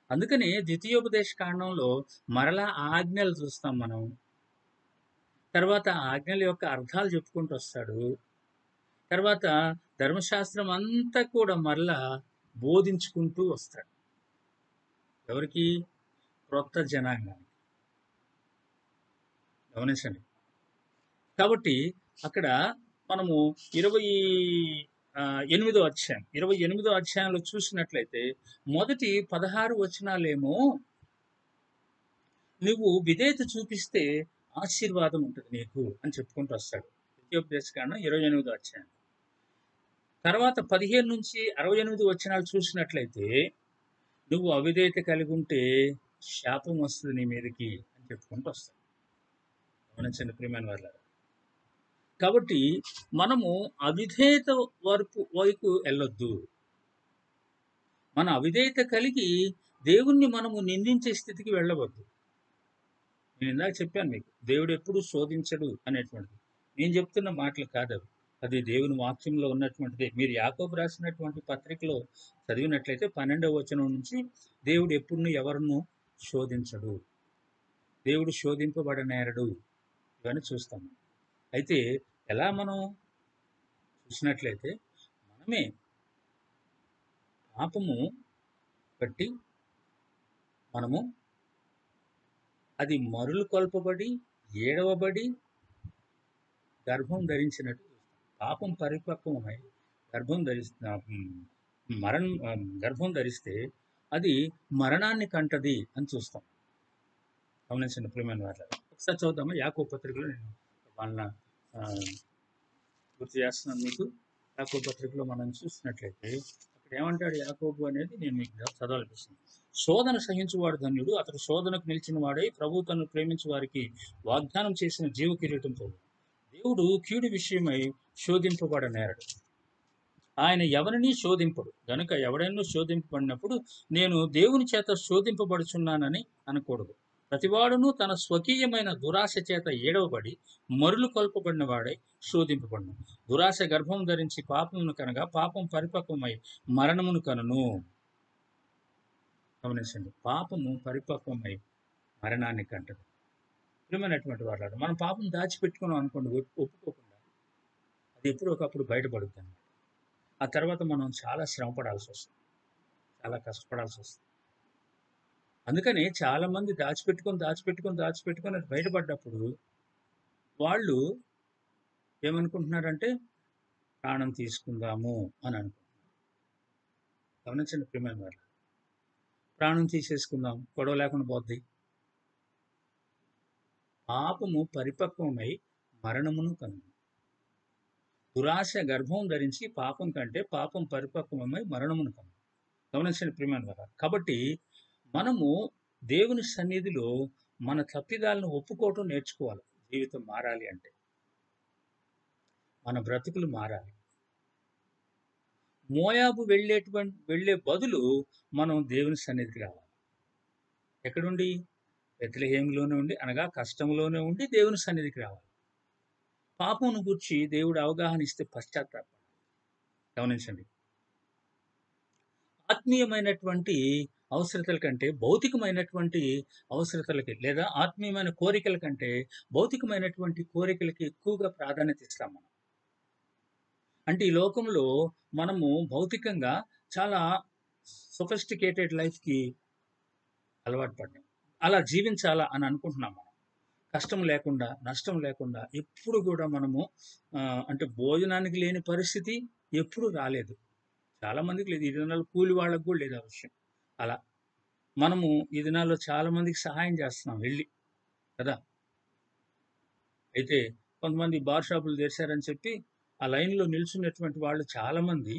అందుకని ద్వితీయోపదేశ కాండంలో మరలా ఆజ్ఞలు చూస్తాం మనం. తర్వాత ఆజ్ఞల యొక్క అర్థాలు చెప్పుకుంటూ వస్తాడు. తర్వాత ధర్మశాస్త్రం అంతా కూడా మరలా బోధించుకుంటూ వస్తాడు. ఎవరికి? క్రొత్త జనాంగానికి. గమనించండి. కాబట్టి అక్కడ మనము 28వ అధ్యాయంలో చూసినట్లయితే మొదటి 16 వచనాలేమో నువ్వు విధేయత చూపిస్తే ఆశీర్వాదం ఉంటుంది నీకు అని చెప్పుకుంటూ వస్తాడు. ద్వితీయోపదేశకాండం 28వ అధ్యాయం. తర్వాత 15 నుంచి 68 వచనాలు చూసినట్లయితే నువ్వు అవిధేయత కలిగి ఉంటే శాపం వస్తుంది నీ మీదకి అని చెప్పుకుంటూ వస్తాడు. గమనించండి ప్రియమైన వాళ్ళారా. కాబట్టి మనము అవిధేయత వైపు వెళ్ళొద్దు. మన అవిధేయత కలిగి దేవుణ్ణి మనము నిందించే స్థితికి వెళ్ళవద్దు. నేను ఇందాక చెప్పాను మీకు, దేవుడు ఎప్పుడు శోధించడు అనేటువంటిది నేను చెప్తున్న మాటలు కాదు అవి, అది దేవుని వాక్యంలో ఉన్నటువంటిదే. మీరు యాకోబు రాసినటువంటి పత్రికలో చదివినట్లయితే 12వ వచనం నుంచి దేవుడు ఎప్పుడు ఎవరినూ శోధించడు, దేవుడు శోధింపబడనేరడు, ఇవన్నీ చూస్తాము. అయితే ఎలా మనం చూసినట్లయితే మనమే పాపము బట్టి మనము అది మరులు కొల్పబడి ఏడవబడి గర్భం ధరించినట్టు పాపం పరిపక్వమై గర్భం ధరిస్తే అది మరణాన్ని కంటది అని చూస్తాం. గమనించండి ప్రియమైన వారు. ఒకసారి చదువుతామా యాకోబు పత్రికలో. నేను వాళ్ళ గుర్తు చేస్తున్నాను మీకు. యాకోబు పత్రికలో మనం చూసినట్లయితే అక్కడ ఏమంటాడు యాకోబు అనేది నేను మీకు చదవాలనిపిస్తుంది. శోధన సహించువాడు ధన్యుడు, అతడు శోధనకు నిలిచిన వాడై ప్రభు తను ప్రేమించు వారికి వాగ్దానం చేసిన జీవ కిరీటంతో. దేవుడు కీడు విషయమై శోధింపబడనేరడు, ఆయన ఎవరిని శోధింపడు గనుక ఎవడైనా శోధింపబడినప్పుడు నేను దేవుని చేత శోధింపబడుచున్నానని అనకూడదు. ప్రతివాడును తన స్వకీయమైన దురాశ చేత ఏడవబడి మరులు కొల్పబడిన వాడై శోధింపబడును. దురాశ గర్భం ధరించి పాపమును కనగా పాపం పరిపక్వమై మరణమును కనును. గమనించండి, పాపము పరిపక్వమై మరణాన్ని కంటదు. ప్రియమైనటువంటి వాడు, మనం పాపం దాచిపెట్టుకున్నాం అనుకోండి, ఒప్పుకోకుండా అది ఎప్పుడో ఒకప్పుడు బయటపడుతుంది అన్నమాట. ఆ తర్వాత మనం చాలా శ్రమ పడాల్సి వస్తుంది, చాలా కష్టపడాల్సి వస్తుంది. అందుకని చాలా మంది దాచిపెట్టుకొని అది బయటపడ్డప్పుడు వాళ్ళు ఏమనుకుంటున్నారంటే ప్రాణం తీసుకుందాము అని అనుకుంటున్నారు. గమనించండి ప్రియమైన వాళ్ళు, ప్రాణం తీసేసుకుందాం, గొడవ లేకుండా పోద్ది. పాపము పరిపక్వమై మరణమును కనుగొను. దురాశ గర్భం ధరించి పాపం కంటే పాపం పరిపక్వమై మరణమును కనుగొను. గమనించండి ప్రియమైన వాళ్ళ. కాబట్టి మనము దేవుని సన్నిధిలో మన తప్పిదాలను ఒప్పుకోవటం నేర్చుకోవాలి. జీవితం మారాలి అంటే, మన బ్రతుకులు మారాలి. మోయాబు వెళ్ళే బదులు మనం దేవుని సన్నిధికి రావాలి. ఎక్కడుండి? బెత్లెహేములోనే ఉండి, అనగా కష్టంలోనే ఉండి దేవుని సన్నిధికి రావాలి. పాపమును గూర్చి దేవుడు అవగాహన ఇస్తే పశ్చాత్తాపం. గమనించండి. ఆత్మీయమైనటువంటి అవసరతల కంటే భౌతికమైనటువంటి అవసరతలకి లేదా ఆత్మీయమైన కోరికల కంటే భౌతికమైనటువంటి కోరికలకి ఎక్కువగా ప్రాధాన్యత ఇస్తాం మనం. అంటే ఈ లోకంలో మనము భౌతికంగా చాలా సొఫిస్టికేటెడ్ లైఫ్‌కి అలవాటు పడ్డాం. అలా జీవించాలా అని అనుకుంటున్నాం మనం. కష్టం లేకుండా, నష్టం లేకుండా ఎప్పుడు గూడా మనము అంటే భోజనానికి లేని పరిస్థితి ఎప్పుడు రాలేదు. చాలా మందికి లేదు. ఈ దినాల్లో కూలి వాళ్ళకి గూడా లేదు ఆ విషయం. అలా. మనము ఈ దినాల్లో చాలా మందికి సహాయం చేస్తున్నాం వెళ్లి కదా! అయితే కొంతమంది బార్ షాపులు తెరిసారని చెప్పి ఆ లైన్‌లో నిల్చున్నటువంటి వాళ్ళు చాలామంది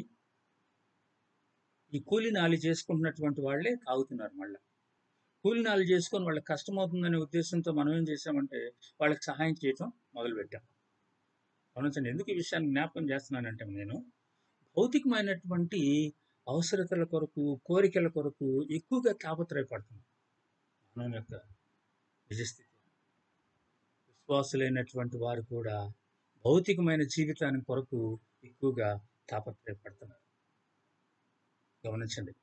ఈ కూలి నాలి చేసుకుంటున్నటువంటి వాళ్ళే తాగుతున్నారు మళ్ళా. కూలి నాలి చేసుకొని వాళ్ళకి కష్టమవుతుందనే ఉద్దేశంతో మనం ఏం చేశామంటే వాళ్ళకి సహాయం చేయటం మొదలుపెట్టాం. గమనించండి. ఎందుకు ఈ విషయాన్ని జ్ఞాపకం చేస్తున్నానంటే నేను భౌతికమైనటువంటి అవసరతల కొరకు, కోరికల కొరకు ఎక్కువగా తాపత్రయపడుతున్నాం. మానవుని యొక్క నిజస్థితి. విశ్వాసులైనటువంటి వారు కూడా భౌతికమైన జీవితాన్ని కొరకు ఎక్కువగా తాపత్రయపడుతున్నారు. గమనించండి.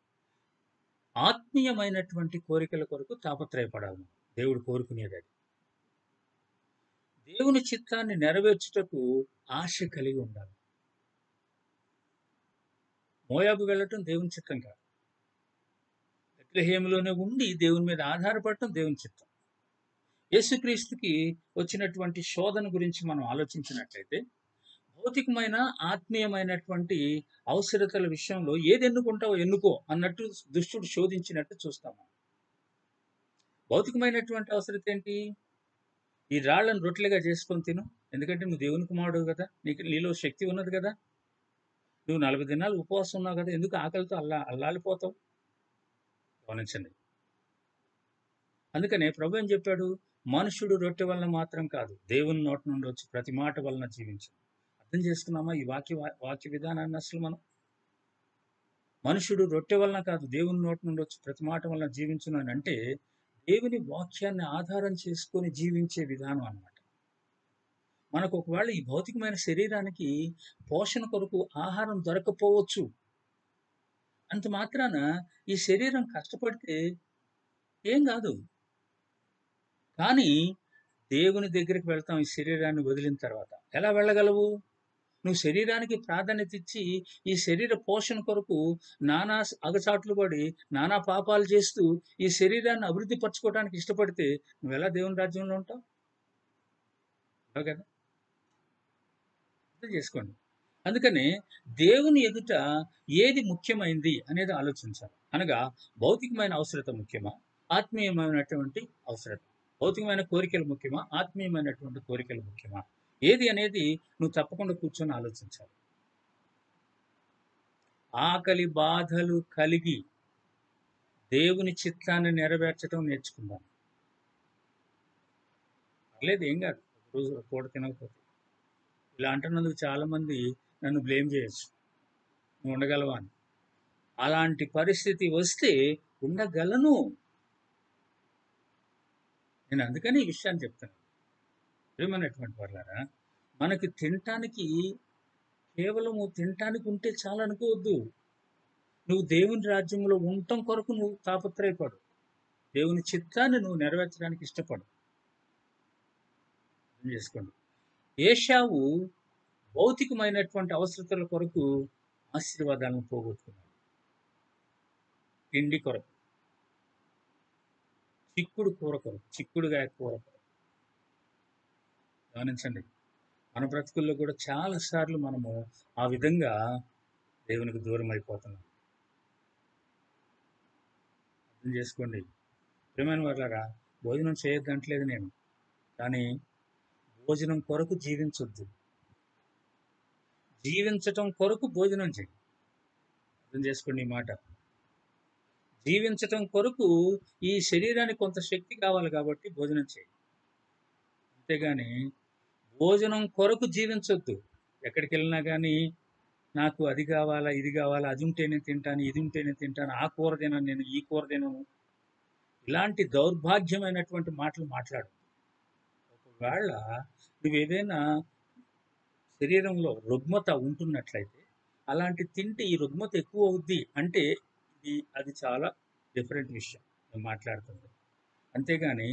ఆత్మీయమైనటువంటి కోరికల కొరకు తాపత్రయపడాలి. దేవుడు కోరుకునేది అది. దేవుని చిత్తాన్ని నెరవేర్చుటకు ఆశ కలిగి ఉండాలి. మోయాబు వెళ్ళటం దేవుని చిత్తం కాదు. బెత్లెహేములోనే ఉండి దేవుని మీద ఆధారపడటం దేవుని చిత్తం. యేసుక్రీస్తుకి వచ్చినటువంటి శోధన గురించి మనం ఆలోచించినట్లయితే భౌతికమైన, ఆత్మీయమైనటువంటి అవసరతల విషయంలో ఏది ఎన్నుకుంటావో ఎన్నుకో అన్నట్టు దుష్టుడు శోధించినట్టు చూస్తాం మనం. భౌతికమైనటువంటి అవసరత ఏంటి? ఈ రాళ్ళను రొట్టెలుగా చేసుకొని తిను. ఎందుకంటే నువ్వు దేవుని కుమారుడువు కదా! నీలో శక్తి ఉన్నది కదా! నువ్వు 40 దినాలు ఉపవాసం ఉన్నావు కదా! ఎందుకు ఆకలితో అల్లాడిపోతావు? గమనించండి. అందుకనే ప్రభు ఏం చెప్పాడు? మనుషుడు రొట్టె వలన మాత్రం కాదు, దేవుని నోటి నుండి వచ్చి ప్రతి మాట వలన జీవించు. అర్థం చేసుకున్నామా ఈ వాక్య విధానాన్ని అసలు మనం? మనుషుడు రొట్టె వలన కాదు, దేవుని నోటి నుండి వచ్చి ప్రతి మాట వలన జీవించును అని అంటే దేవుని వాక్యాన్ని ఆధారం చేసుకొని జీవించే విధానం అన్నమాట. మనకు ఒకవేళ ఈ భౌతికమైన శరీరానికి పోషణ కొరకు ఆహారం దొరకపోవచ్చు. అంత మాత్రాన ఈ శరీరం కష్టపడితే ఏం కాదు. కానీ దేవుని దగ్గరికి వెళ్తాం ఈ శరీరాన్ని వదిలిన తర్వాత. ఎలా వెళ్ళగలవు? నువ్వు శరీరానికి ప్రాధాన్యత ఇచ్చి ఈ శరీర పోషణ కొరకు నానా అగచాట్లు పడి, నానా పాపాలు చేస్తూ ఈ శరీరాన్ని అభివృద్ధి పరచుకోవడానికి ఇష్టపడితే నువ్వెలా దేవుని రాజ్యంలో ఉంటావు? కదా! అర్థం చేసుకోండి. అందుకనే దేవుని ఎదుట ఏది ముఖ్యమైంది అనేది ఆలోచించాలి. అనగా భౌతికమైన అవసరత ముఖ్యమా? ఆత్మీయమైనటువంటి అవసరత. భౌతికమైన కోరికలు ముఖ్యమా? ఆత్మీయమైనటువంటి కోరికలు ముఖ్యమా? ఏది అనేది నువ్వు తప్పకుండా కూర్చొని ఆలోచించాలి. ఆకలి బాధలు కలిగి దేవుని చిత్తాన్ని నెరవేర్చడం నేర్చుకుందాం. పర్లేదు, ఏం కాదు. రోజు పూట తినకపోతే. ఇలా అంటున్నందుకు చాలామంది నన్ను బ్లేమ్ చేయొచ్చు. నువ్వు ఉండగలవా అని. అలాంటి పరిస్థితి వస్తే ఉండగలను. నేను అందుకని ఈ విషయాన్ని చెప్తాను. ప్రియమైనటువంటి వాళ్ళారా, మనకి తినటానికి కేవలము తినటానికి ఉంటే చాలు అనుకోవద్దు. నువ్వు దేవుని రాజ్యంలో ఉండటం కొరకు నువ్వు తాపత్రయపడు. దేవుని చిత్తాన్ని నువ్వు నెరవేర్చడానికి ఇష్టపడు. అర్థం చేసుకోండి. ఏశావు భౌతికమైనటువంటి అవసరతల కొరకు ఆశీర్వాదాలను పోగొట్టుకున్నాడు. తిండి కొరకు, చిక్కుడు కూర కొరకు, చిక్కుడుగాయ కూర కొరకు. గమనించండి. మన బ్రతుకుల్లో కూడా చాలా సార్లు మనము ఆ విధంగా దేవునికి దూరం అయిపోతున్నాం. అర్థం చేసుకోండి. ప్రియమైన వాళ్ళారా, భోజనం చేయొద్దంటలేదు నేను. కానీ భోజనం కొరకు జీవించొద్దు. జీవించటం కొరకు భోజనం చేయి. అర్థం చేసుకోండి ఈ మాట. జీవించటం కొరకు ఈ శరీరానికి కొంత శక్తి కావాలి కాబట్టి భోజనం చేయి. అంతేగాని భోజనం కొరకు జీవించొద్దు. ఎక్కడికి వెళ్ళినా కానీ నాకు అది కావాలా, ఇది కావాలా, అది ఉంటేనే తింటాను, ఇది ఉంటేనే తింటాను, ఆ కూర తినను నేను, ఈ కూర తినను. ఇలాంటి దౌర్భాగ్యమైనటువంటి మాటలు మాట్లాడు. ఒకవేళ నువ్వేదైనా శరీరంలో రుగ్మత ఉంటున్నట్లయితే అలాంటి తింటే ఈ రుగ్మత ఎక్కువ అవుద్ది అంటే అది చాలా డిఫరెంట్ విషయం నేను మాట్లాడుతుంది. అంతేగాని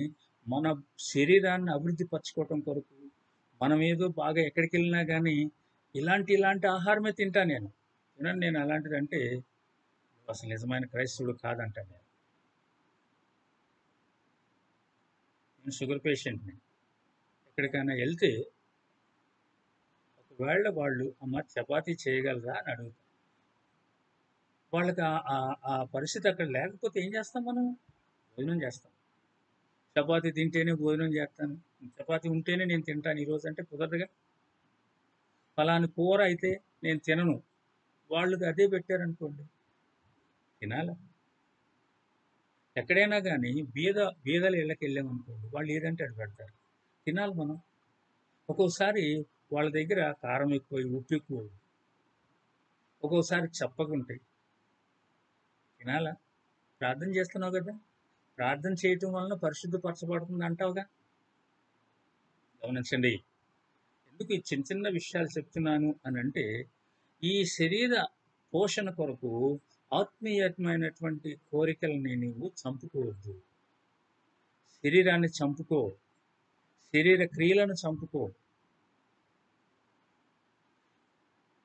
మన శరీరాన్ని అభివృద్ధి పరచుకోవటం కొరకు మనం ఏదో బాగా ఎక్కడికెళ్ళినా కానీ ఇలాంటి ఆహారమే తింటా నేను. చూడండి, నేను అలాంటిదంటే అసలు నిజమైన క్రైస్తవుడు కాదంటాను నేను. నేను షుగర్ పేషెంట్ని. ఎక్కడికైనా వెళ్తే ఒకవేళ వాళ్ళు అమ్మ చపాతీ చేయగలరా అని అడుగుతారు. వాళ్ళకి ఆ పరిస్థితి అక్కడ లేకపోతే ఏం చేస్తాం మనం? భోజనం చేస్తాం. చపాతీ తింటేనే భోజనం చేస్తాను, చపాతీ ఉంటేనే నేను తింటాను ఈరోజు అంటే కుదరదుగా. ఫలాని కూర అయితే నేను తినను, వాళ్ళకి అదే పెట్టారనుకోండి తినాలా? ఎక్కడైనా కానీ బీదల ఇళ్ళకి వెళ్ళామనుకోండి, వాళ్ళు ఏదంటే అది పెడతారు, తినాలి మనం. ఒక్కోసారి వాళ్ళ దగ్గర కారం ఎక్కువ, ఉప్పు ఎక్కువ, ఒక్కోసారి చప్పకుంటాయి, తినాలా? ప్రార్థన చేస్తున్నావు కదా, ప్రార్థన చేయటం వలన పరిశుద్ధపరచబడుతుంది అంటావుగా. గమనించండి, ఎందుకు ఈ చిన్న చిన్న విషయాలు చెప్తున్నాను అని అంటే, ఈ శరీర పోషణ కొరకు ఆత్మీయమైనటువంటి కోరికలని నీవు చంపుకోవద్దు. శరీరాన్ని చంపుకో, శరీర క్రియలను చంపుకో.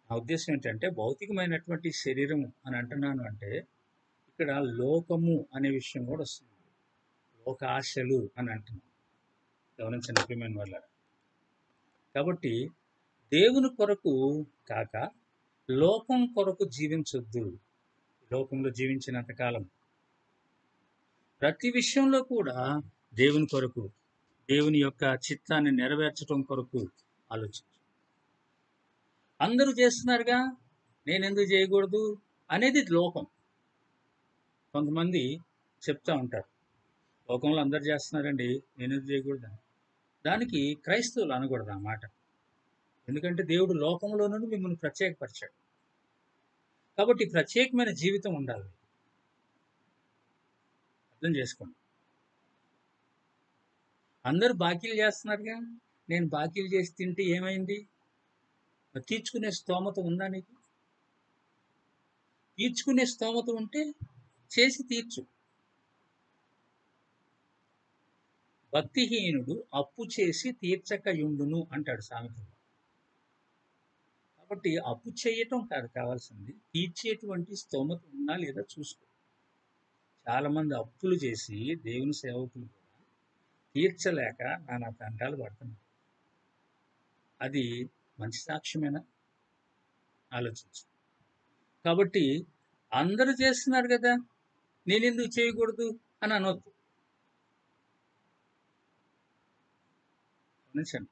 నా ఉద్దేశం ఏంటంటే, భౌతికమైనటువంటి శరీరం అని అంటున్నాను అంటే ఇక్కడ లోకము అనే విషయం కూడా వస్తుంది. లోక ఆశలు అని అంటున్నాం. గమనించండి ప్రియమైన వాళ్ళారా. కాబట్టి దేవుని కొరకు కాక లోకం కొరకు జీవించొద్దు. లోకంలో జీవించినంత కాలం ప్రతి విషయంలో కూడా దేవుని కొరకు, దేవుని యొక్క చిత్తాన్ని నెరవేర్చడం కొరకు ఆలోచించు. అందరూ చేస్తున్నారుగా, నేనెందుకు చేయకూడదు అనేది లోకం. కొంతమంది చెప్తా ఉంటారు, లోకంలో అందరు చేస్తున్నారండి, నేనెందుకు చేయకూడదు. దానికి క్రైస్తవులు అనకూడదు ఆ మాట. ఎందుకంటే దేవుడు లోకంలో నుండి మిమ్మల్ని ప్రత్యేకపరిచాడు. కాబట్టి ప్రత్యేకమైన జీవితం ఉండాలి. అర్థం చేసుకోండి. అందరూ బాకీలు చేస్తున్నారుగా, నేను బాకీలు చేసి తింటే ఏమైంది? తీర్చుకునే స్తోమత ఉందా నీకు? తీర్చుకునే స్తోమత ఉంటే చేసి తీర్చు. భక్తిహీనుడు అప్పు చేసి తీర్చకయుండును అంటాడు సామెతలో. కాబట్టి అప్పు చేయటం కాదు కావాల్సింది, తీర్చేటువంటి స్తోమత ఉన్నా లేదా చూసుకో. చాలా మంది అప్పులు చేసి దేవుని సేవకులు కూడా తీర్చలేక నానా తంటాలు పడుతున్నారు. అది మంచి సాక్ష్యమేనా? ఆలోచించు. కాబట్టి అందరూ చేస్తున్నారు కదా, నేనెందుకు చేయకూడదు అని అనొద్దు. గమనించండి,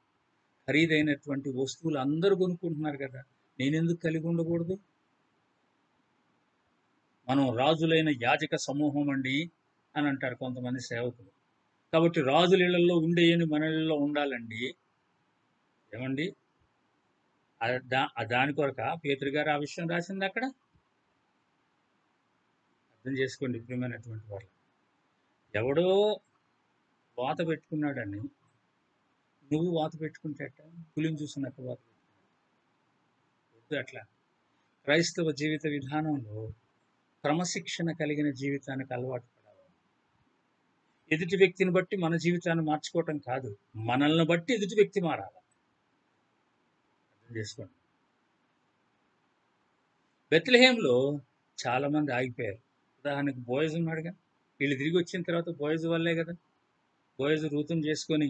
ఖరీదైనటువంటి వస్తువులు అందరూ కొనుక్కుంటున్నారు కదా, నేనెందుకు కలిగి ఉండకూడదు? మనం రాజులైన యాజక సమూహం అండి అని అంటారు కొంతమంది సేవకులు. కాబట్టి రాజుల ఇళ్లలో ఉండేయని మన ఇళ్లలో ఉండాలండి. ఏమండి, దాని కొరక పేతురు గారు ఆ విషయం రాసింది అక్కడ. అర్థం చేసుకోండి ప్రియమైనటువంటి వాళ్ళు. ఎవడో వాత పెట్టుకున్నాడని నువ్వు వాత పెట్టుకుంటేట, పులిని చూసినట్టు వాత పెట్టుకుంటా అట్లా. క్రైస్తవ జీవిత విధానంలో క్రమశిక్షణ కలిగిన జీవితానికి అలవాటు పడాలి. ఎదుటి వ్యక్తిని బట్టి మన జీవితాన్ని మార్చుకోవటం కాదు, మనల్ని బట్టి ఎదుటి వ్యక్తి మారాలి. అర్థం చేసుకోండి. బెత్లెహేంలో చాలా మంది ఆగిపోయారు. ఉదాహరణకు బోయజు ఉన్నాడుగా, వీళ్ళు తిరిగి వచ్చిన తర్వాత బోయజు వల్లే కదా బోయజు రూతుని చేసుకొని.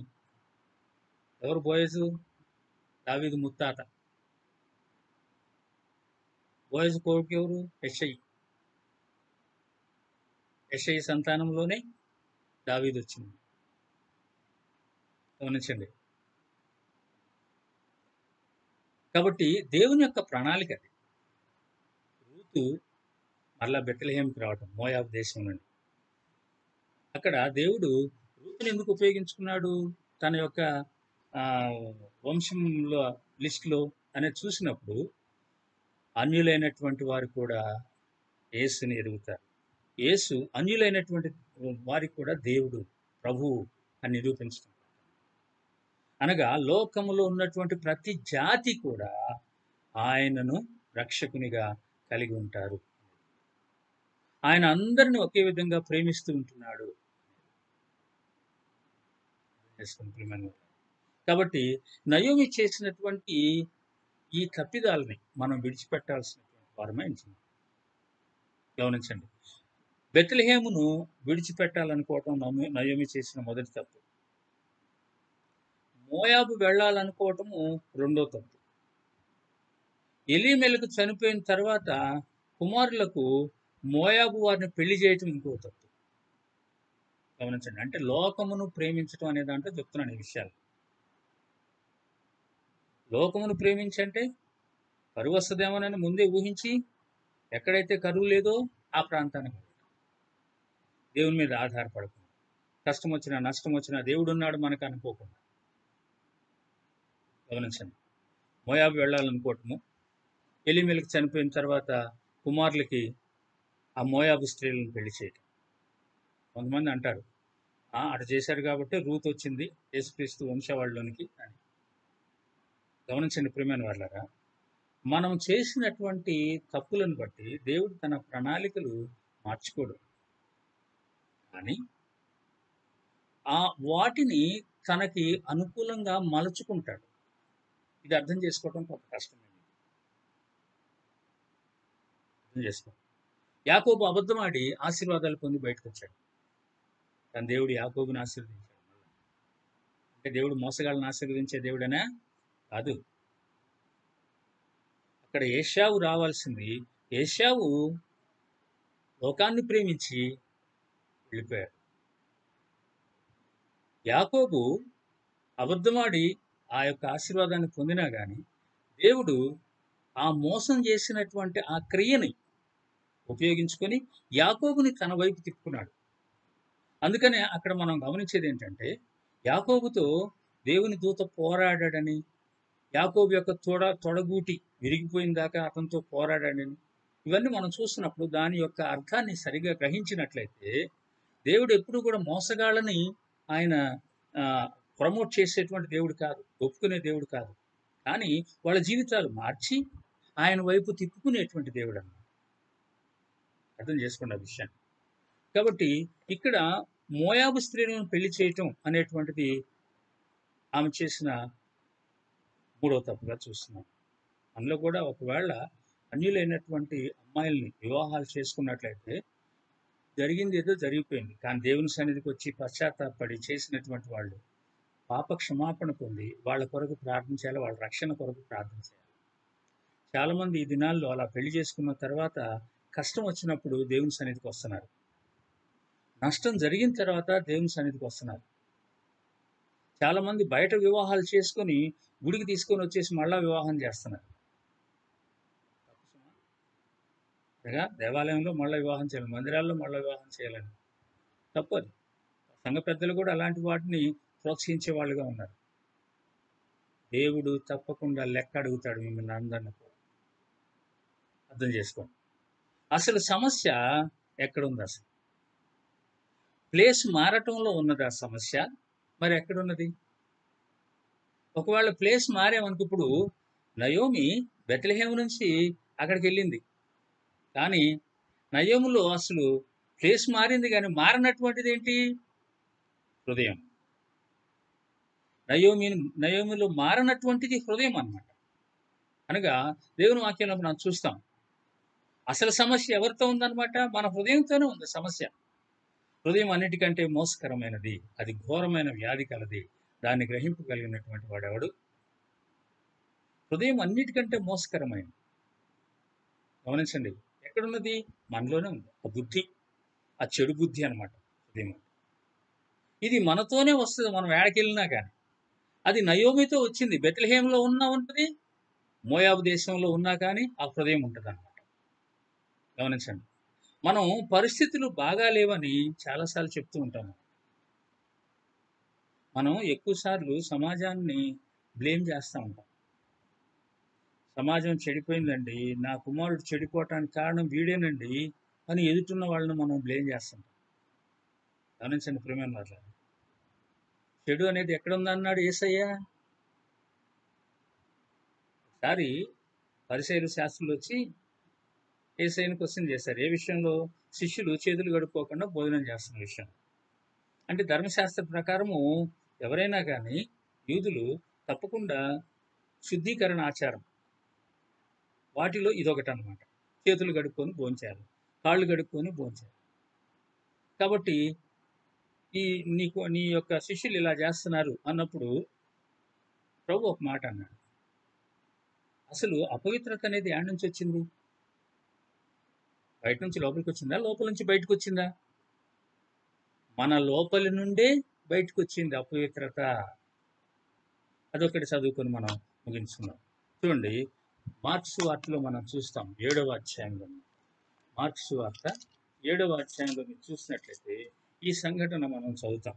ఎవరు బోయజు? దావీదు ముత్తాత. బోయజు కొడుకు ఎవరు? యెషయి సంతానంలోనే దావీదు వచ్చింది. గమనించండి. కాబట్టి దేవుని యొక్క ప్రణాళిక అది. రూతు మరలా బెత్లెహేంకి రావటం మోయాబు దేశం నుండి. అక్కడ దేవుడు రూతుని ఎందుకు ఉపయోగించుకున్నాడు తన యొక్క వంశంలో లిస్టులో అనేది చూసినప్పుడు, అన్యులైనటువంటి వారు కూడా యేసుని ఎరుగుతారు. యేసు అన్యులైనటువంటి వారికి కూడా దేవుడు, ప్రభువు అని నిరూపించడం. అనగా లోకములో ఉన్నటువంటి ప్రతి జాతి కూడా ఆయనను రక్షకునిగా కలిగి ఉంటారు. ఆయన అందరిని ఒకే విధంగా ప్రేమిస్తూ ఉంటున్నాడు. కాబట్టి నయోమి చేసినటువంటి ఈ తప్పిదాలని మనం విడిచిపెట్టాల్సినటువంటి వారమే ఉంటున్నాం. గమనించండి, బెత్లెహేమును విడిచిపెట్టాలనుకోవటం నయోమి చేసిన మొదటి తప్పు. మోయాబు వెళ్ళాలనుకోవటము రెండో తప్పు. ఎలీమెలకు చనిపోయిన తర్వాత కుమారులకు మోయాబు వారిని పెళ్లి చేయటం ఇంకో తప్పు. గమనించండి, అంటే లోకమును ప్రేమించటం అనే దాంట్లో చెప్తున్నాను ఈ విషయాలు. లోకమును ప్రేమించంటే కరువు వస్తుందేమోనని ముందే ఊహించి ఎక్కడైతే కరువు లేదో ఆ ప్రాంతానికి దేవుని మీద ఆధారపడకుండా, కష్టం వచ్చినా నష్టం వచ్చినా దేవుడు ఉన్నాడు మనకు అనుకోకుండా. గమనించండి, మోయాబు వెళ్ళాలనుకోవటము, ఎలీమెలకు చనిపోయిన తర్వాత కుమారులకి ఆ మోయాబు స్త్రీలను పెళ్లి చేయటం. కొంతమంది అంటారు, అటు చేశారు కాబట్టి రూత్ వచ్చింది యేసుక్రీస్తు వంశవాళ్ళలోనికి అని. గమనించండి ప్రియమైన వాళ్ళారా, మనం చేసినటువంటి తప్పులను బట్టి దేవుడు తన ప్రణాళికలు మార్చుకోడు, కానీ వాటిని తనకి అనుకూలంగా మలుచుకుంటాడు. ఇది అర్థం చేసుకోవడం కొంత కష్టమైంది. అర్థం చేసుకో. యాకోబు అబద్ధమాడి ఆశీర్వాదాలు పొంది బయటకు వచ్చాడు, కానీ దేవుడు యాకోబుని ఆశీర్వదించాడు. అంటే దేవుడు మోసగాళ్ళని ఆశీర్వదించే దేవుడనే కాదు. అక్కడ ఏశావు రావాల్సింది. ఏశావు లోకాన్ని ప్రేమించి వెళ్ళిపోయాడు. యాకోబు అబద్ధమాడి ఆ యొక్క ఆశీర్వాదాన్ని పొందినా కానీ దేవుడు ఆ మోసం చేసినటువంటి ఆ క్రియని ఉపయోగించుకొని యాకోబుని తన వైపు తిప్పుకున్నాడు. అందుకనే అక్కడ మనం గమనించేది ఏంటంటే, యాకోబుతో దేవుని దూత పోరాడాడని, యాకోబు యొక్క తొడగూటి విరిగిపోయిన దాకా అతనితో పోరాడాడని, ఇవన్నీ మనం చూస్తున్నప్పుడు దాని యొక్క అర్థాన్ని సరిగా గ్రహించినట్లయితే దేవుడు ఎప్పుడు కూడా మోసగాళ్ళని ఆయన ప్రమోట్ చేసేటువంటి దేవుడు కాదు, ఒప్పుకునే దేవుడు కాదు. కానీ వాళ్ళ జీవితాలు మార్చి ఆయన వైపు తిప్పుకునేటువంటి దేవుడు అన్నమాట. అర్థం చేసుకోండి ఆ విషయాన్ని. కాబట్టి ఇక్కడ మోయాబు స్త్రీలను పెళ్లి చేయటం అనేటువంటిది ఆమె చేసిన మూడవ తప్పుగా చూస్తున్నాం. అందులో కూడా ఒకవేళ అన్యులైనటువంటి అమ్మాయిల్ని వివాహాలు చేసుకున్నట్లయితే జరిగింది ఏదో జరిగిపోయింది, కానీ దేవుని సన్నిధికి వచ్చి పశ్చాత్తాపడి చేసినటువంటి వాళ్ళు పాప క్షమాపణ పొంది వాళ్ళ కొరకు ప్రార్థించాలి, వాళ్ళ రక్షణ కొరకు ప్రార్థించాలి. చాలామంది ఈ దినాల్లో అలా పెళ్లి చేసుకున్న తర్వాత కష్టం వచ్చినప్పుడు దేవుని సన్నిధికి వస్తున్నారు, నష్టం జరిగిన తర్వాత దేవుని సన్నిధికి వస్తున్నారు. చాలామంది బయట వివాహాలు చేసుకొని గుడికి తీసుకొని వచ్చేసి మళ్ళా వివాహం చేస్తున్నారు. దేవాలయంలో మళ్ళీ వివాహం చేయాలి, మందిరాల్లో మళ్ళీ వివాహం చేయాలని తప్పదు. సంఘ పెద్దలు కూడా అలాంటి వాటిని ప్రోత్సహించే వాళ్ళుగా ఉన్నారు. దేవుడు తప్పకుండా లెక్క అడుగుతాడు మిమ్మల్ని అందరినీ. అర్థం చేసుకోండి, అసలు సమస్య ఎక్కడుంది? అసలు ప్లేస్ మారటంలో ఉన్నది ఆ సమస్య, మరి ఎక్కడున్నది? ఒకవేళ ప్లేస్ మారేమనుకు, ఇప్పుడు నయోమి బెత్లెహేము నుంచి అక్కడికి వెళ్ళింది, కానీ నయోములో అసలు ప్లేస్ మారింది, కానీ మారినటువంటిది ఏంటి? హృదయం. నయోమిలో మారినటువంటిది హృదయం అన్నమాట. అనగా దేవుని వాక్యంలో మనం చూస్తాం, అసలు సమస్య ఎవరితో ఉందన్నమాట? మన హృదయంతోనే ఉంది సమస్య. హృదయం అన్నిటికంటే మోసకరమైనది, అది ఘోరమైన వ్యాధి కలది, దాన్ని గ్రహింపగలిగినటువంటి వాడెవడు? హృదయం అన్నిటికంటే మోసకరమైనది. గమనించండి, ఎక్కడున్నది? మనలోనే ఉంది ఆ బుద్ధి, ఆ చెడు బుద్ధి అన్నమాట హృదయం. ఇది మనతోనే వస్తుంది, మనం ఏడకెళ్ళినా కానీ. అది నయోమితో వచ్చింది, బెత్లెహేములో ఉన్నా ఉంటుంది, మోయాబు దేశంలో ఉన్నా కానీ ఆ హృదయం ఉంటుంది అన్నమాట. గమనించండి, మనం పరిస్థితులు బాగా లేవని చాలాసార్లు చెప్తూ ఉంటాము. మనం ఎక్కువసార్లు సమాజాన్ని బ్లేమ్ చేస్తూ ఉంటాం. సమాజం చెడిపోయిందండి, నా కుమారుడు చెడిపోవటానికి కారణం వీడేనండి అని ఎదుటిన్న వాళ్ళని మనం బ్లేమ్ చేస్తుంటాం. గమనించండి ప్రియమైన వాళ్ళ, చెడు అనేది ఎక్కడుందన్నాడు యేసయ్య? ఒకసారి పరిసయ్యులు శాస్త్రులు వచ్చి యేసయ్యని క్వశ్చన్ చేశారు. ఏ విషయంలో? శిష్యులు చేతులు కడుక్కోకుండా భోజనం చేస్తున్న విషయం. అంటే ధర్మశాస్త్ర ప్రకారము ఎవరైనా కానీ యూదులు తప్పకుండా శుద్ధీకరణ ఆచారం వాటిలో ఇదొకటి అనమాట. చేతులు కడుక్కొని భోంచేయాలి, కాళ్ళు కడుక్కొని భోంచేయాలి. కాబట్టి నీ యొక్క శిష్యులు ఇలా చేస్తున్నారు అన్నప్పుడు ప్రభు ఒక మాట అన్నాడు. అసలు అపవిత్రత అనేది యాడ్ నుంచి వచ్చింది? బయట నుంచి లోపలికి వచ్చిందా, లోపల నుంచి బయటకు వచ్చిందా? మన లోపలి నుండే బయటకు వచ్చింది అపవిత్రత. అదొకటి చదువుకొని మనం ముగించుకుందాం. చూడండి, మార్క్స్ వార్తలో మనం చూస్తాం 7వ అధ్యాయంలో. మార్క్స్ వార్త 7వ అధ్యాయంలో మీరు చూసినట్లయితే ఈ సంఘటన మనం చదువుతాం.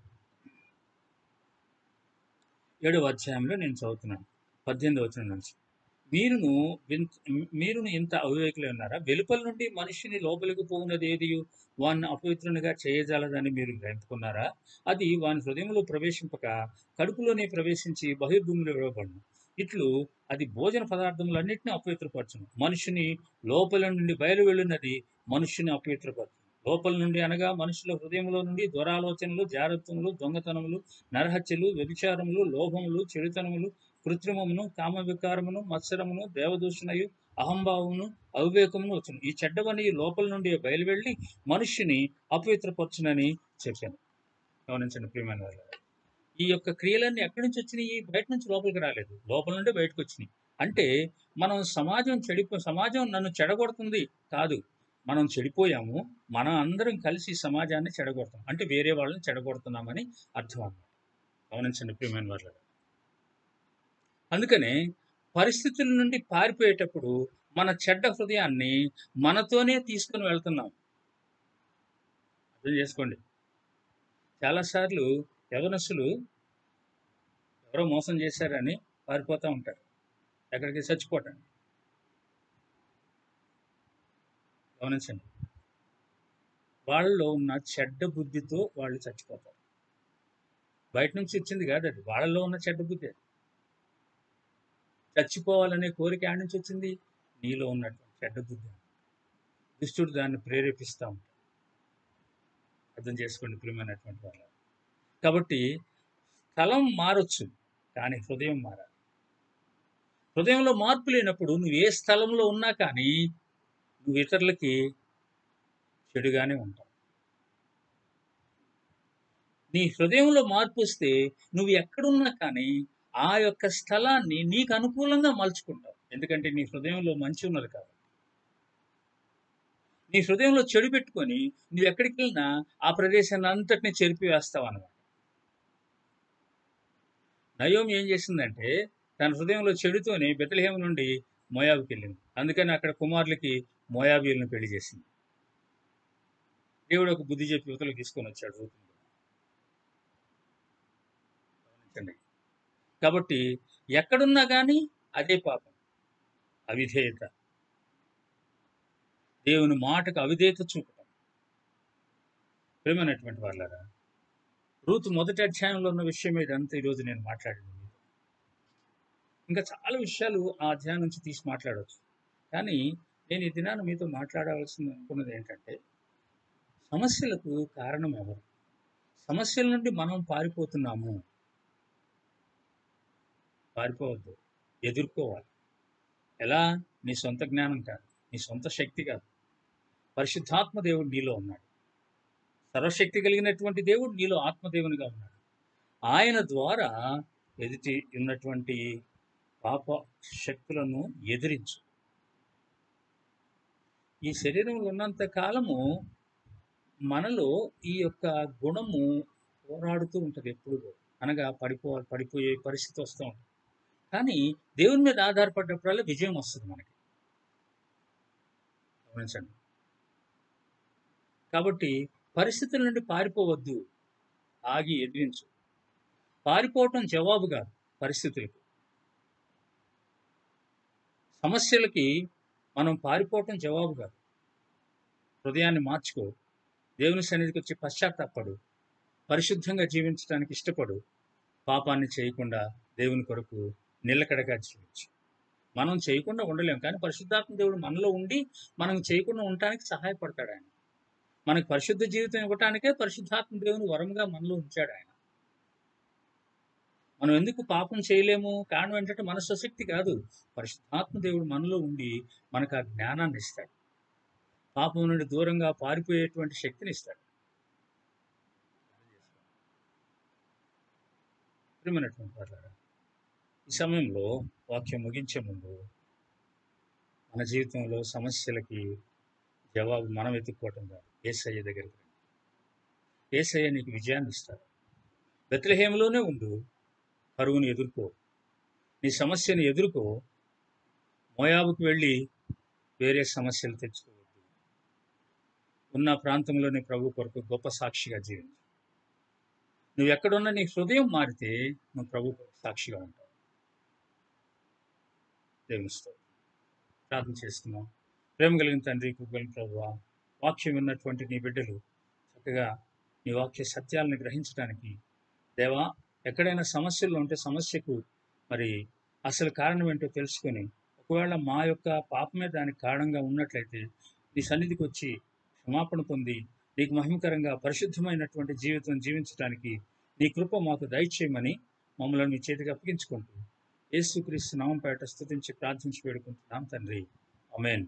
7వ అధ్యాయంలో నేను చదువుతున్నాను 18వ వచనం నుంచి. మీరును ఇంత అవివేకులై ఉన్నారా? వెలుపల నుండి మనిషిని లోపలికి పోవున్నది ఏదియు వాణ్ణి అపవిత్రునిగా చేయజాలదని మీరు గ్రహించుకున్నారా? అది వాని హృదయంలో ప్రవేశింపక కడుపులోనే ప్రవేశించి బహిర్భూమిలో విడవబడును. ఇట్లు అది భోజన పదార్థములన్నింటినీ అపవిత్రపరచును. మనిషిని లోపల నుండి బయలు వెళ్ళినది మనుష్యుని అపవిత్రపరచును. లోపల నుండి అనగా మనుషుల హృదయంలో నుండి దురాలోచనలు, జారత్వములు, దొంగతనములు, నరహత్యలు, వ్యభిచారములు, లోభములు, చెడుతనములు, కృత్రిమమును, కామవికారమును, మత్సరమును, దేవదూషణయు, అహంభావమును, అవివేకమును వచ్చును. ఈ చెడ్డవని లోపల నుండి బయలువెళ్ళి మనుష్యుని అపవిత్రపరచునని చెప్పాను. గమనించండి ప్రియమైన వాళ్ళ, ఈ యొక్క క్రియలన్నీ ఎక్కడి నుంచి వచ్చినాయి? బయట నుంచి లోపలికి రాలేదు, లోపల నుండి బయటకు వచ్చినాయి. అంటే మనం సమాజం నన్ను చెడగొడుతుంది కాదు, మనం చెడిపోయాము. మనం అందరం కలిసి సమాజాన్ని చెడగొడతాం, అంటే వేరే వాళ్ళని చెడగొడుతున్నామని అర్థం అన్నమాట. గమనించండి ప్రియమైన వాళ్ళ. అందుకనే పరిస్థితుల నుండి పారిపోయేటప్పుడు మన చెడ్డ హృదయాన్ని మనతోనే తీసుకుని వెళ్తున్నాం. అర్థం చేసుకోండి. చాలాసార్లు యవనస్తులు ఎవరో మోసం చేశారని పారిపోతూ ఉంటారు, ఎక్కడికి? చచ్చిపోవటానికి. గమనించండి, వాళ్ళలో ఉన్న చెడ్డ బుద్ధితో వాళ్ళు చచ్చిపోతారు. బయట నుంచి వచ్చింది కాదు అది, వాళ్ళలో ఉన్న చెడ్డ బుద్ధి. చచ్చిపోవాలనే కోరిక ఆడి నుంచి వచ్చింది? నీలో ఉన్నటువంటి చెడ్డ బుద్ధి. దుష్టుడు దాన్ని ప్రేరేపిస్తూ ఉంటాడు. అర్థం చేసుకోండి ప్రియమైనటువంటి వాళ్ళు. కాబట్టి స్థలం మారొచ్చు, కానీ హృదయం మారాలి. హృదయంలో మార్పు లేనప్పుడు నువ్వు ఏ స్థలంలో ఉన్నా కానీ నువ్వు ఇతరులకి చెడుగానే ఉంటావు. నీ హృదయంలో మార్పు వస్తే నువ్వు ఎక్కడున్నా కానీ ఆ యొక్క స్థలాన్ని నీకు అనుకూలంగా మలుచుకుంటావు. ఎందుకంటే నీ హృదయంలో మంచి ఉన్నది కాబట్టి. నీ హృదయంలో చెడు పెట్టుకొని నువ్వు ఎక్కడికి వెళ్ళినా ఆ ప్రదేశాన్ని అంతటిని చెరిపివేస్తావు అన్నమాట. నయోమి ఏం చేసిందంటే తన హృదయంలో చెడుతోనే బెత్లెహేము నుండి మోయాబుకి వెళ్ళింది. అందుకని అక్కడ కుమారులకి మోయాబీయులను పెళ్లి చేసింది. దేవుడు ఒక బుద్ధి చెప్పి యువతలు తీసుకొని వచ్చాడు రూతుని. కాబట్టి ఎక్కడున్నా కానీ అదే పాపం, అవిధేయత, దేవుని మాటకు అవిధేయత చూపటం. ప్రేమైనటువంటి వాళ్ళారా, రూతు మొదటి అధ్యాయంలో ఉన్న విషయం ఇదంతా ఈరోజు నేను మాట్లాడింది. ఇంకా చాలా విషయాలు ఆ అధ్యాయం నుంచి తీసి మాట్లాడవచ్చు, కానీ నేను ఈ దినాన్ని మీతో మాట్లాడవలసింది అనుకున్నది ఏంటంటే, సమస్యలకు కారణం ఎవరు? సమస్యల నుండి మనం పారిపోతున్నాము. పారిపోవద్దు, ఎదుర్కోవాలి. ఎలా? నీ సొంత జ్ఞానం కాదు, నీ సొంత శక్తి కాదు, పరిశుద్ధాత్మ దేవుడు నీలో ఉన్నాడు. సర్వశక్తి కలిగినటువంటి దేవుడు నీలో ఆత్మదేవునిగా ఉన్నాడు. ఆయన ద్వారా ఎదుటి ఉన్నటువంటి పాప శక్తులను ఎదిరించు. ఈ శరీరంలో ఉన్నంత కాలము మనలో ఈ యొక్క గుణము పోరాడుతూ ఉంటుంది ఎప్పుడు, అనగా పడిపోయే పరిస్థితి వస్తూ ఉంటుంది. కానీ దేవుని మీద ఆధారపడ్డప్పుడల్లా విజయం వస్తుంది మనకి. గమనించండి. కాబట్టి పరిస్థితుల నుండి పారిపోవద్దు, ఆగి ఎదిరించు. పారిపోవటం జవాబు కాదు పరిస్థితులకి, సమస్యలకి మనం పారిపోవటం జవాబు కాదు. హృదయాన్ని మార్చుకో, దేవుని సన్నిధికి వచ్చి పశ్చాత్తాపడు, పరిశుద్ధంగా జీవించడానికి ఇష్టపడు. పాపాన్ని చేయకుండా దేవుని కొరకు నిలకడగా జీవించు. మనం చేయకుండా ఉండలేం, కానీ పరిశుద్ధాత్మ దేవుడు మనలో ఉండి మనం చేయకుండా ఉండటానికి సహాయపడతాడు ఆయన. మనకు పరిశుద్ధ జీవితం ఇవ్వటానికే పరిశుద్ధాత్మ దేవుని వరంగా మనలో ఉంచాడు ఆయన. మనం ఎందుకు పాపం చేయలేము? కారణం ఏంటంటే మన స్వశక్తి కాదు, పరిశుద్ధాత్మ దేవుడు మనలో ఉండి మనకు ఆ జ్ఞానాన్ని ఇస్తాడు. పాపం నుండి దూరంగా పారిపోయేటువంటి శక్తిని ఇస్తాడు. ప్రియమైనటువంటి వారులారా, ఈ సమయంలో వాక్యం ముగించే ముందు మన జీవితంలో సమస్యలకి జవాబు మనం వెతుక్కోవటం కాదు, యేసయ్య దగ్గరికి రండి. యేసయ్య నీకు విజయాన్ని ఇస్తాడు. బెత్లెహేములోనే ఉండు, కరువుని ఎదుర్కో, నీ సమస్యను ఎదుర్కో. మోయాబుకు వెళ్ళి వేరే సమస్యలు తెచ్చుకోవద్దు. ఉన్న ప్రాంతంలోని ప్రభు కొరకు గొప్ప సాక్షిగా జీవించు. నువ్వు ఎక్కడున్నా నీ హృదయం మారితే నువ్వు ప్రభు కొరకు సాక్షిగా ఉంటావు. దేవుని స్తోత్రం. ప్రార్థన చేసుకున్నాం. ప్రేమ కలిగిన తండ్రి, కృపగలిగిన ప్రభువా, వాక్యం విన్నటువంటి నీ బిడ్డలు చక్కగా నీ వాక్య సత్యాలను గ్రహించడానికి దేవా, ఎక్కడైనా సమస్యలు ఉంటే సమస్యకు మరి అసలు కారణం ఏంటో తెలుసుకొని, ఒకవేళ మా యొక్క పాపమే దానికి కారణంగా ఉన్నట్లయితే నీ సన్నిధికి వచ్చి క్షమాపణ పొంది నీకు మహిమకరంగా పరిశుద్ధమైనటువంటి జీవితం జీవించడానికి నీ కృప మాకు దయచేయమని మమ్మల్ని నీ చేతికి అప్పగించుకుంటూ యేసుక్రీస్తు నామం పేరట స్తుతించి ప్రార్థించి వేడుకుంటున్నాం తండ్రి. ఆమేన్.